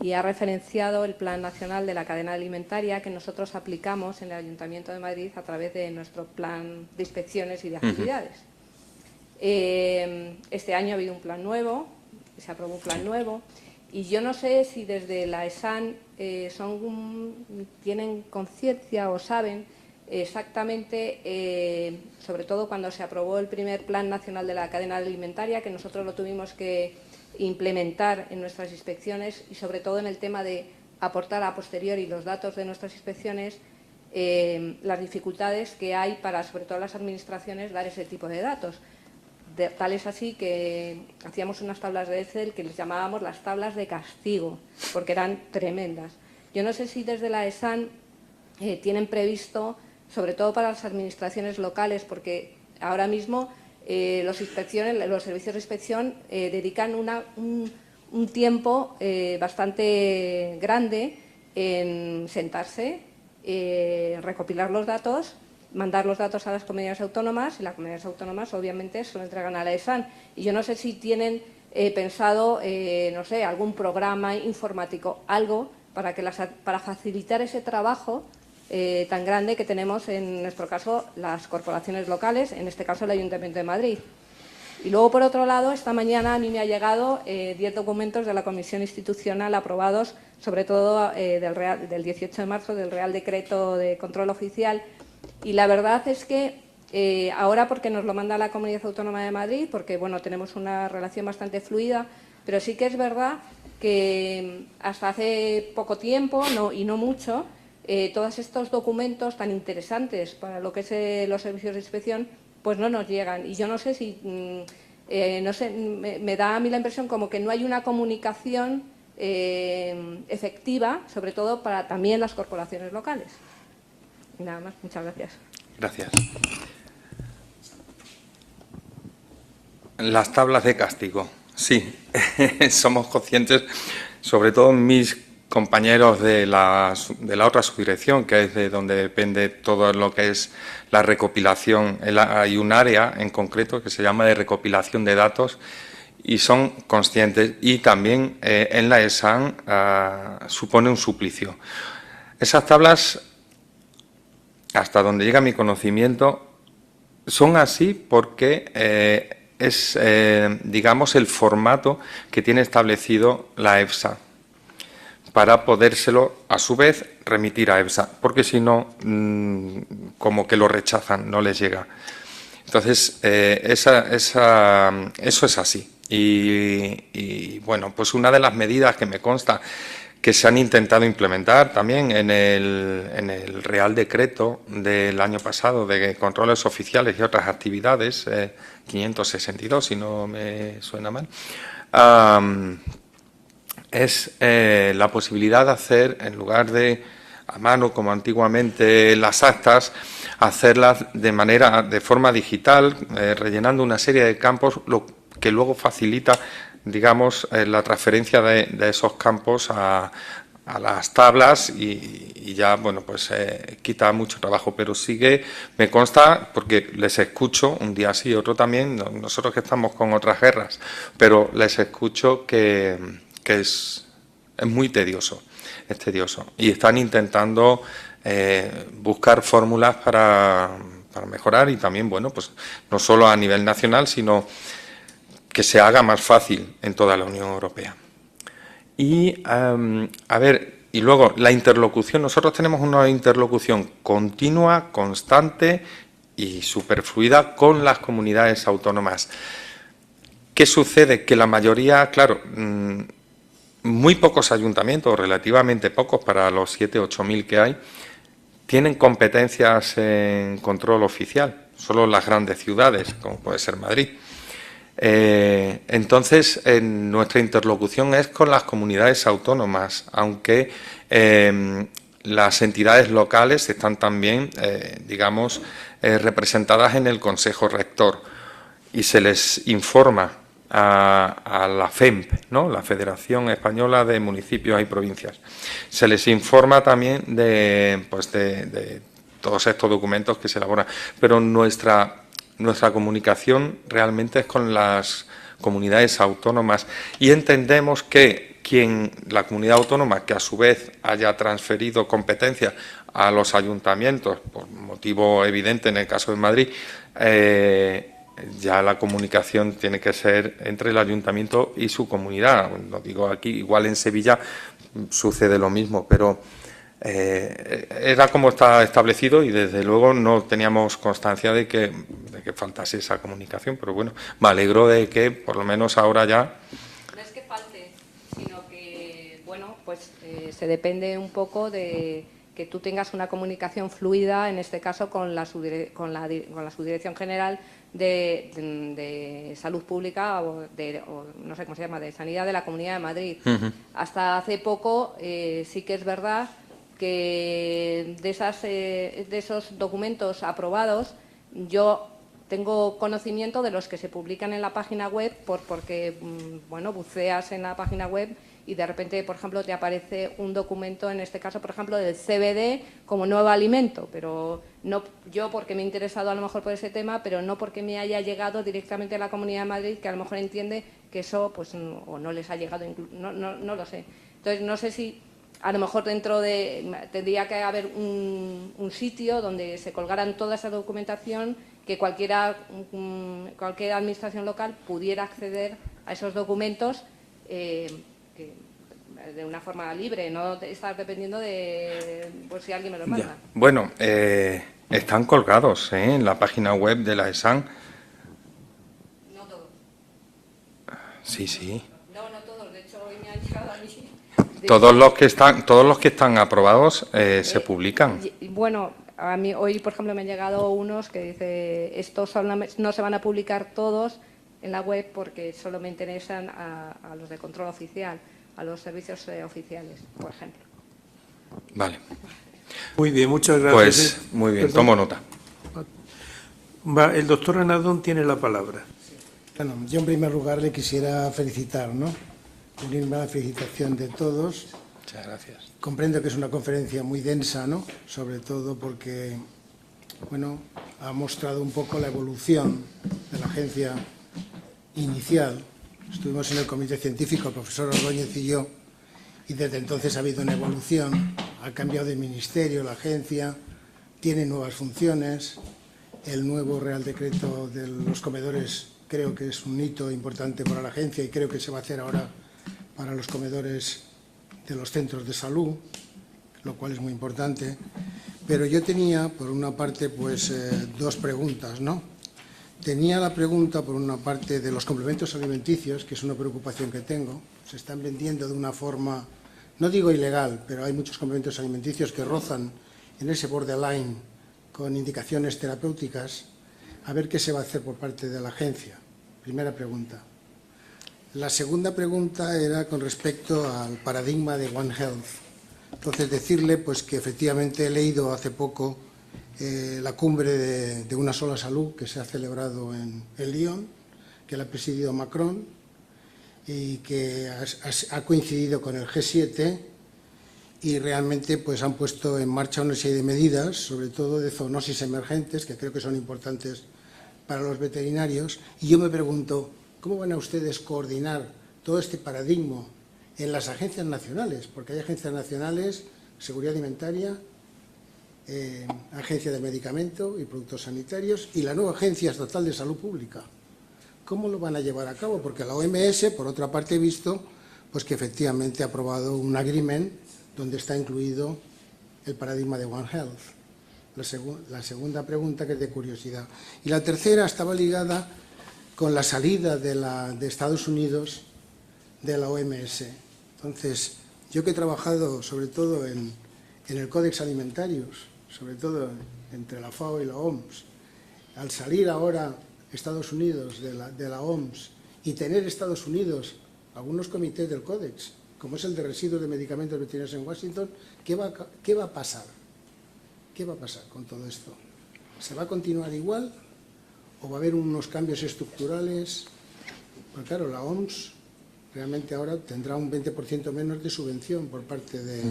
y ha referenciado el Plan Nacional de la Cadena Alimentaria que nosotros aplicamos en el Ayuntamiento de Madrid a través de nuestro plan de inspecciones y de actividades. Este año ha habido un plan nuevo, se aprobó un plan nuevo, y yo no sé si desde la ESAN tienen conciencia o saben exactamente, sobre todo cuando se aprobó el primer Plan Nacional de la Cadena Alimentaria, que nosotros lo tuvimos que implementar en nuestras inspecciones y sobre todo en el tema de aportar a posteriori los datos de nuestras inspecciones, las dificultades que hay para, sobre todo las administraciones, dar ese tipo de datos. Tal es así que hacíamos unas tablas de Excel que les llamábamos las tablas de castigo, porque eran tremendas. Yo no sé si desde la ESAN tienen previsto, sobre todo para las administraciones locales, porque ahora mismo los servicios de inspección dedican un tiempo bastante grande en sentarse, recopilar los datos, mandar los datos a las comunidades autónomas y las comunidades autónomas obviamente se lo entregan a la ESAN. Y yo no sé si tienen pensado, no sé, algún programa informático, algo para facilitar ese trabajo tan grande que tenemos, en nuestro caso, las corporaciones locales, en este caso el Ayuntamiento de Madrid. Y luego, por otro lado, esta mañana a mí me ha llegado 10 documentos de la Comisión Institucional aprobados, sobre todo del 18 de marzo, del Real Decreto de Control Oficial. Y la verdad es que ahora, porque nos lo manda la Comunidad Autónoma de Madrid, porque bueno, tenemos una relación bastante fluida, pero sí que es verdad que hasta hace poco tiempo, y no mucho, todos estos documentos tan interesantes para lo que es los servicios de inspección, pues no nos llegan. Y yo no sé si, no sé, me da a mí la impresión como que no hay una comunicación efectiva, sobre todo para también las corporaciones locales. Y nada más, muchas gracias. Gracias. Las tablas de castigo, sí, somos conscientes, sobre todo mis compañeros de la otra subdirección, que es de donde depende todo lo que es la recopilación. Hay un área en concreto que se llama de recopilación de datos y son conscientes. Y también en la ESAN supone un suplicio. Esas tablas, hasta donde llega mi conocimiento, son así porque es, digamos, el formato que tiene establecido la EFSA, para podérselo, a su vez, remitir a EFSA, porque si no, como que lo rechazan, no les llega. Entonces, eso es así. Y, bueno, pues una de las medidas que me consta que se han intentado implementar también en el Real Decreto del año pasado de controles oficiales y otras actividades, 562, si no me suena mal, es la posibilidad de hacer, en lugar de a mano como antiguamente las actas, hacerlas de forma digital, rellenando una serie de campos, lo que luego facilita, digamos, la transferencia de esos campos a las tablas y ya, bueno, pues quita mucho trabajo, pero sigue, me consta, porque les escucho un día sí, otro también, nosotros que estamos con otras guerras, pero les escucho que es muy tedioso, es tedioso. Y están intentando buscar fórmulas para mejorar y también, bueno, pues no solo a nivel nacional, sino que se haga más fácil en toda la Unión Europea. Y, a ver, y luego la interlocución. Nosotros tenemos una interlocución continua, constante y superfluida con las comunidades autónomas. ¿Qué sucede? Que la mayoría, claro, muy pocos ayuntamientos, relativamente pocos para los 7.000 o 8.000 que hay, tienen competencias en control oficial, solo las grandes ciudades, como puede ser Madrid. Entonces, nuestra interlocución es con las comunidades autónomas, aunque las entidades locales están también, digamos, representadas en el Consejo Rector y se les informa a la FEMP, ¿no?, la Federación Española de Municipios y Provincias. Se les informa también de todos estos documentos que se elaboran, pero nuestra comunicación realmente es con las comunidades autónomas y entendemos que la comunidad autónoma que a su vez haya transferido competencia a los ayuntamientos, por motivo evidente en el caso de Madrid, ya la comunicación tiene que ser entre el ayuntamiento y su comunidad. No digo aquí, igual en Sevilla sucede lo mismo, pero era como está establecido y desde luego no teníamos constancia de que faltase esa comunicación, pero bueno, me alegro de que por lo menos ahora ya... No es que falte, sino que, bueno, pues se depende un poco de que tú tengas una comunicación fluida, en este caso con la Subdirección General de Salud Pública o no sé cómo se llama, de Sanidad de la Comunidad de Madrid. Hasta hace poco sí que es verdad que de esos documentos aprobados yo tengo conocimiento de los que se publican en la página web porque bueno, buceas en la página web y de repente, por ejemplo, te aparece un documento, en este caso, por ejemplo, del CBD como nuevo alimento, pero no yo porque me he interesado a lo mejor por ese tema, pero no porque me haya llegado directamente a la Comunidad de Madrid, que a lo mejor entiende que eso pues o no les ha llegado, no lo sé. Entonces, no sé si a lo mejor tendría que haber un sitio donde se colgaran toda esa documentación, que cualquier administración local pudiera acceder a esos documentos de una forma libre, no estar dependiendo de por si alguien me lo manda. Ya. Bueno, están colgados en la página web de la ESAN. No todos. Sí. No todos, de hecho hoy me han llegado a mí. Todos los que están aprobados se publican. Bueno, a mí hoy, por ejemplo, me han llegado unos que dice estos no se van a publicar todos en la web porque solo me interesan a los de control oficial, a los servicios oficiales, por ejemplo. Vale. Muy bien, muchas gracias. Pues muy bien, tomo nota. El doctor Anadón tiene la palabra. Bueno, yo en primer lugar le quisiera felicitar, ¿no? Unirme a la felicitación de todos. Muchas gracias. Comprendo que es una conferencia muy densa, ¿no? Sobre todo porque, bueno, ha mostrado un poco la evolución de la agencia inicial. Estuvimos en el comité científico, el profesor Ordóñez y yo, y desde entonces ha habido una evolución. Ha cambiado de ministerio la agencia, tiene nuevas funciones. El nuevo Real Decreto de los comedores creo que es un hito importante para la agencia y creo que se va a hacer ahora para los comedores de los centros de salud, lo cual es muy importante. Pero yo tenía, por una parte, pues dos preguntas, ¿no? Tenía la pregunta, por una parte, de los complementos alimenticios, que es una preocupación que tengo. Se están vendiendo de una forma, no digo ilegal, pero hay muchos complementos alimenticios que rozan en ese borderline con indicaciones terapéuticas. A ver qué se va a hacer por parte de la agencia. Primera pregunta. La segunda pregunta era con respecto al paradigma de One Health. Entonces, decirle pues que efectivamente he leído hace poco la cumbre de Una Sola Salud que se ha celebrado en Lyon, que la ha presidido Macron y que ha coincidido con el G7 y realmente pues han puesto en marcha una serie de medidas, sobre todo de zoonosis emergentes, que creo que son importantes para los veterinarios. Y yo me pregunto, ¿cómo van a ustedes coordinar todo este paradigma en las agencias nacionales? Porque hay agencias nacionales, seguridad alimentaria, agencia de medicamento y productos sanitarios y la nueva agencia estatal de salud pública. ¿Cómo lo van a llevar a cabo? Porque la OMS, por otra parte, he visto pues que efectivamente ha aprobado un agreement donde está incluido el paradigma de One Health. La segunda pregunta, que es de curiosidad. Y la tercera estaba ligada con la salida de Estados Unidos de la OMS. Entonces, yo que he trabajado sobre todo en el Códex Alimentarius, sobre todo entre la FAO y la OMS, al salir ahora Estados Unidos de la OMS y tener Estados Unidos algunos comités del Códex como es el de residuos de medicamentos veterinarios en Washington, ¿qué va a pasar? ¿Qué va a pasar con todo esto? ¿Se va a continuar igual o va a haber unos cambios estructurales? Pues claro, la OMS realmente ahora tendrá un 20% menos de subvención por parte de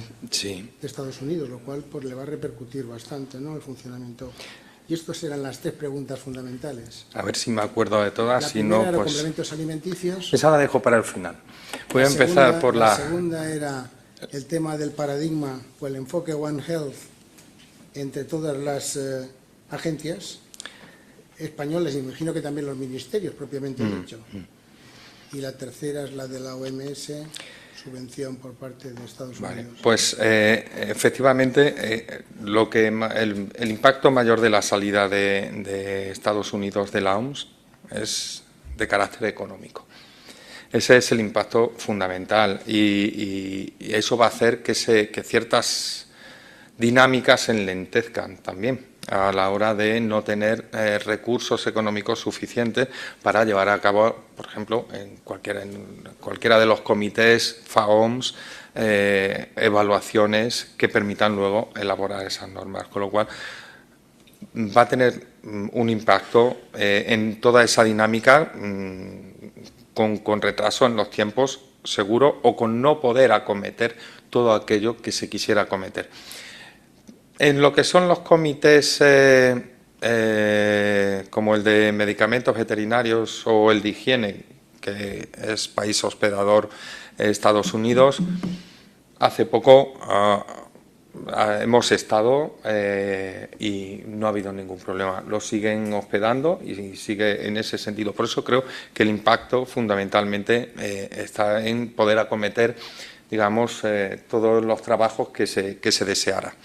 Estados Unidos, lo cual pues le va a repercutir bastante, ¿no?, el funcionamiento. Y estas eran las 3 preguntas fundamentales. A ver si me acuerdo de todas, si no, pues... complementos alimenticios. Esa la dejo para el final. Voy a empezar por la... La segunda era el tema del paradigma o el enfoque One Health entre todas las agencias españolas, y me imagino que también los ministerios propiamente dicho. Y la tercera es la de la OMS, subvención por parte de Estados Unidos. Pues efectivamente el impacto mayor de la salida de Estados Unidos de la OMS es de carácter económico. Ese es el impacto fundamental y eso va a hacer que ciertas dinámicas se enlentezcan también a la hora de no tener recursos económicos suficientes para llevar a cabo, por ejemplo, en cualquiera de los comités FAOMS, evaluaciones que permitan luego elaborar esas normas, con lo cual va a tener un impacto en toda esa dinámica con retraso en los tiempos seguro o con no poder acometer todo aquello que se quisiera acometer. En lo que son los comités como el de medicamentos veterinarios o el de higiene, que es país hospedador Estados Unidos, hace poco hemos estado y no ha habido ningún problema. Lo siguen hospedando y sigue en ese sentido. Por eso creo que el impacto fundamentalmente está en poder acometer, digamos, todos los trabajos que se deseara.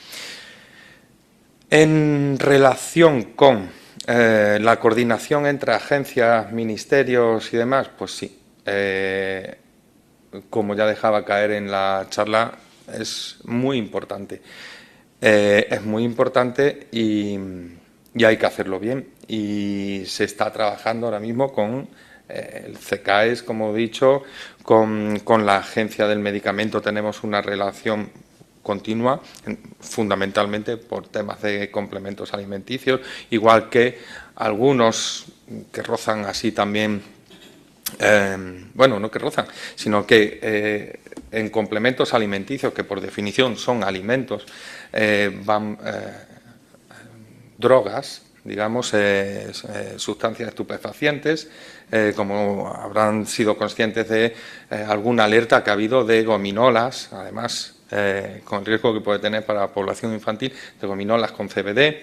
En relación con la coordinación entre agencias, ministerios y demás, pues sí, como ya dejaba caer en la charla, es muy importante. Es muy importante y hay que hacerlo bien. Y se está trabajando ahora mismo con el CECAES, como he dicho, con la Agencia del Medicamento tenemos una relación continua, fundamentalmente por temas de complementos alimenticios, igual que algunos que rozan así también, bueno, no que rozan, sino que en complementos alimenticios, que por definición son alimentos, van drogas, digamos, sustancias estupefacientes, como habrán sido conscientes de alguna alerta que ha habido de gominolas, además, con el riesgo que puede tener para la población infantil, de gominolas con CBD.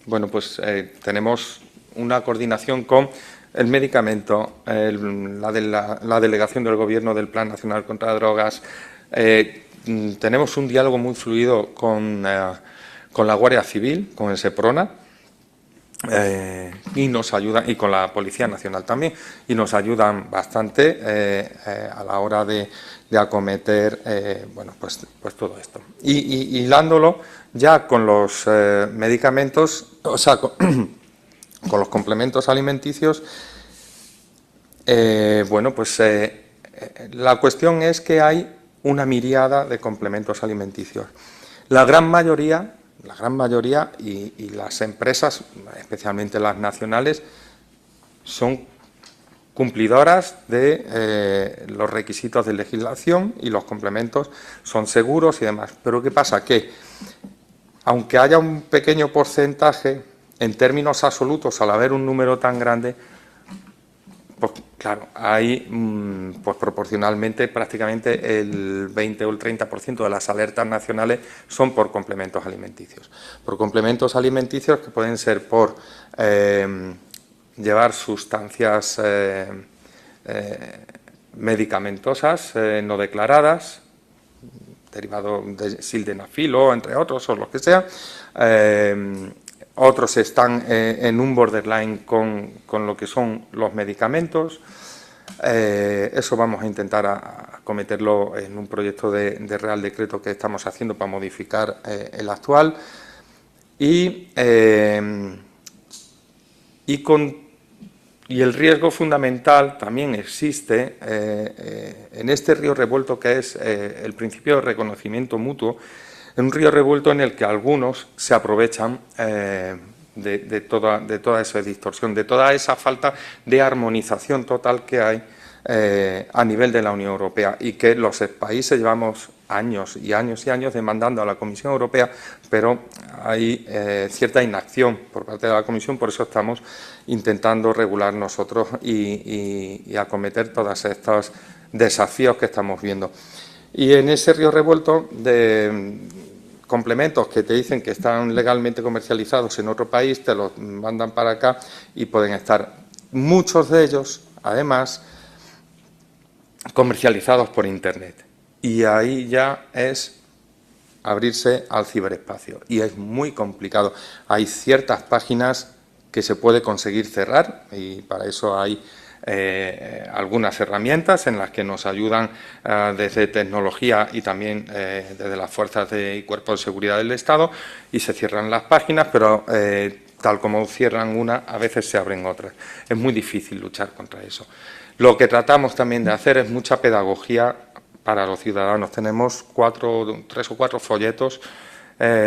Bueno, pues tenemos una coordinación con el medicamento, la delegación del Gobierno del Plan Nacional contra Drogas. Tenemos un diálogo muy fluido con la Guardia Civil, con el SEPRONA, y nos ayudan, y con la Policía Nacional también, y nos ayudan bastante a la hora de acometer bueno, pues todo esto. Y hilándolo ya con los medicamentos, o sea, con los complementos alimenticios, bueno, pues la cuestión es que hay una miríada de complementos alimenticios. La gran mayoría y las empresas, especialmente las nacionales, son cumplidoras de los requisitos de legislación y los complementos son seguros y demás. Pero ¿qué pasa? Que aunque haya un pequeño porcentaje, en términos absolutos, al haber un número tan grande, pues claro, hay pues proporcionalmente prácticamente el 20 o el 30% de las alertas nacionales son por complementos alimenticios. Por complementos alimenticios que pueden ser por llevar sustancias medicamentosas no declaradas, derivado de sildenafilo, entre otros, o lo que sea. Otros están en un borderline con lo que son los medicamentos. Eso vamos a intentar acometerlo en un proyecto de Real Decreto que estamos haciendo para modificar el actual. Y Y el riesgo fundamental también existe en este río revuelto, que es el principio de reconocimiento mutuo, en un río revuelto en el que algunos se aprovechan de toda esa distorsión, de toda esa falta de armonización total que hay a nivel de la Unión Europea, y que los países llevamos años y años y años demandando a la Comisión Europea, pero hay cierta inacción por parte de la Comisión. Por eso estamos intentando regular nosotros y acometer todos estos desafíos que estamos viendo. Y en ese río revuelto de complementos que te dicen que están legalmente comercializados en otro país, te los mandan para acá y pueden estar muchos de ellos, además, comercializados por Internet. Y ahí ya es abrirse al ciberespacio y es muy complicado. Hay ciertas páginas que se puede conseguir cerrar y para eso hay algunas herramientas en las que nos ayudan desde tecnología y también desde las fuerzas y cuerpos de seguridad del Estado, y se cierran las páginas, pero tal como cierran una, a veces se abren otras. Es muy difícil luchar contra eso. Lo que tratamos también de hacer es mucha pedagogía para los ciudadanos. Tenemos 3 o 4 folletos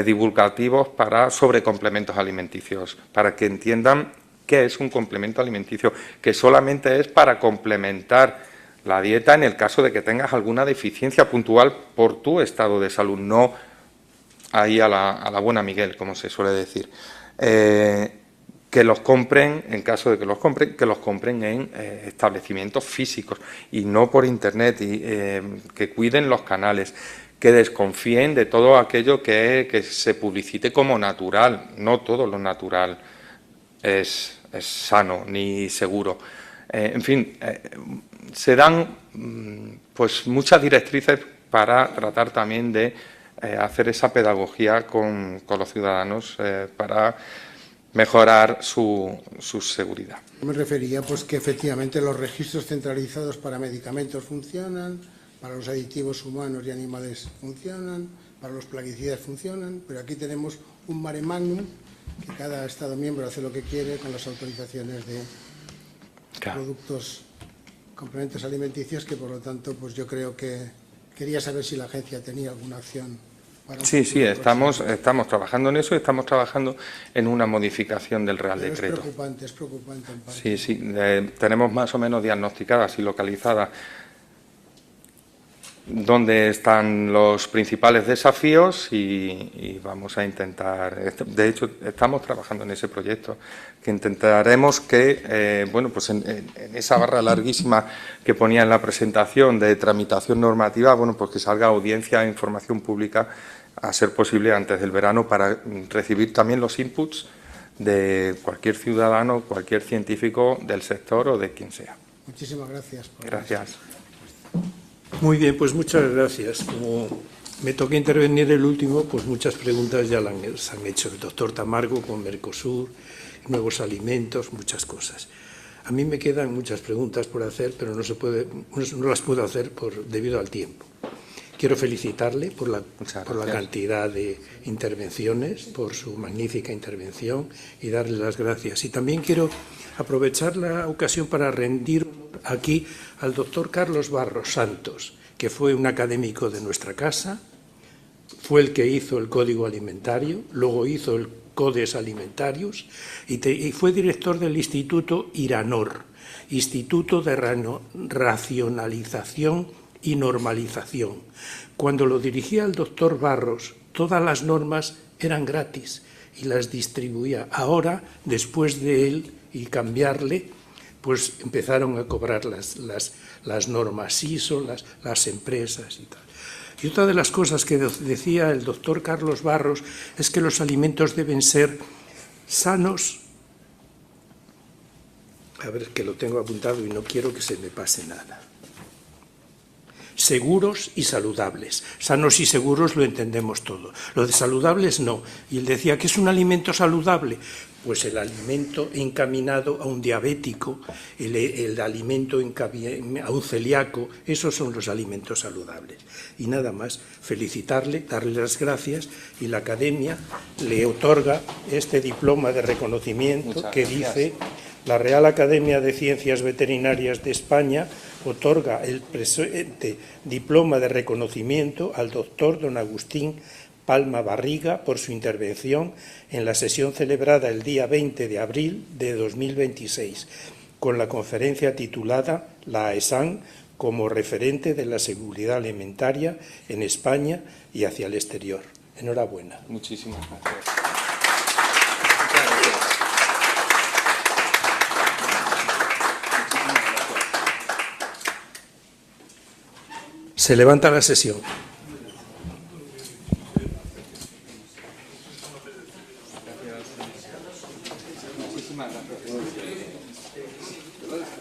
divulgativos sobre complementos alimenticios, para que entiendan qué es un complemento alimenticio, que solamente es para complementar la dieta en el caso de que tengas alguna deficiencia puntual por tu estado de salud, no ahí a la buena Miguel, como se suele decir. Que los compren, en caso de que los compren en establecimientos físicos y no por Internet, y que cuiden los canales, que desconfíen de todo aquello que se publicite como natural. No todo lo natural es sano ni seguro. En fin, se dan pues muchas directrices para tratar también de hacer esa pedagogía con los ciudadanos para mejorar su seguridad. Me refería pues que efectivamente los registros centralizados para medicamentos funcionan, para los aditivos humanos y animales funcionan, para los plaguicidas funcionan, pero aquí tenemos un mare magnum que cada Estado miembro hace lo que quiere con las autorizaciones de productos, complementos alimenticios, que por lo tanto pues yo creo que quería saber si la agencia tenía alguna acción. Sí, estamos trabajando en eso y estamos trabajando en una modificación del Real Decreto. Es preocupante en parte. Sí, tenemos más o menos diagnosticadas y localizadas dónde están los principales desafíos y vamos a intentar, de hecho estamos trabajando en ese proyecto, que intentaremos que, bueno, pues en esa barra larguísima que ponía en la presentación de tramitación normativa, bueno, pues que salga audiencia e información pública a ser posible antes del verano, para recibir también los inputs de cualquier ciudadano, cualquier científico del sector o de quien sea. Muchísimas gracias. Gracias. Muy bien, pues muchas gracias. Como me toca intervenir el último, pues muchas preguntas ya se han hecho el doctor Tamargo con Mercosur, nuevos alimentos, muchas cosas. A mí me quedan muchas preguntas por hacer, pero no las puedo hacer debido al tiempo. Quiero felicitarle por la cantidad de intervenciones, por su magnífica intervención, y darle las gracias. Y también quiero aprovechar la ocasión para rendir aquí al doctor Carlos Barros Santos, que fue un académico de nuestra casa, fue el que hizo el Código Alimentario, luego hizo el Codes Alimentarius y fue director del Instituto IRANOR, Instituto de Racionalización y Normalización. Cuando lo dirigía el doctor Barros, todas las normas eran gratis y las distribuía. Ahora, después de él y cambiarle, pues empezaron a cobrar las normas ISO, las empresas y tal. Y otra de las cosas que decía el doctor Carlos Barros es que los alimentos deben ser sanos. A ver, que lo tengo apuntado y no quiero que se me pase nada. Seguros y saludables. Sanos y seguros lo entendemos todo. Lo de saludables no. Y él decía, ¿qué es un alimento saludable? Pues el alimento encaminado a un diabético, el alimento a un celíaco, esos son los alimentos saludables. Y nada más, felicitarle, darle las gracias, y la Academia le otorga este diploma de reconocimiento que dice La Real Academia de Ciencias Veterinarias de España otorga el presente diploma de reconocimiento al doctor don Agustín Palma Barriga por su intervención en la sesión celebrada el día 20 de abril de 2026, con la conferencia titulada La AESAN como referente de la seguridad alimentaria en España y hacia el exterior. Enhorabuena. Muchísimas gracias. Se levanta la sesión.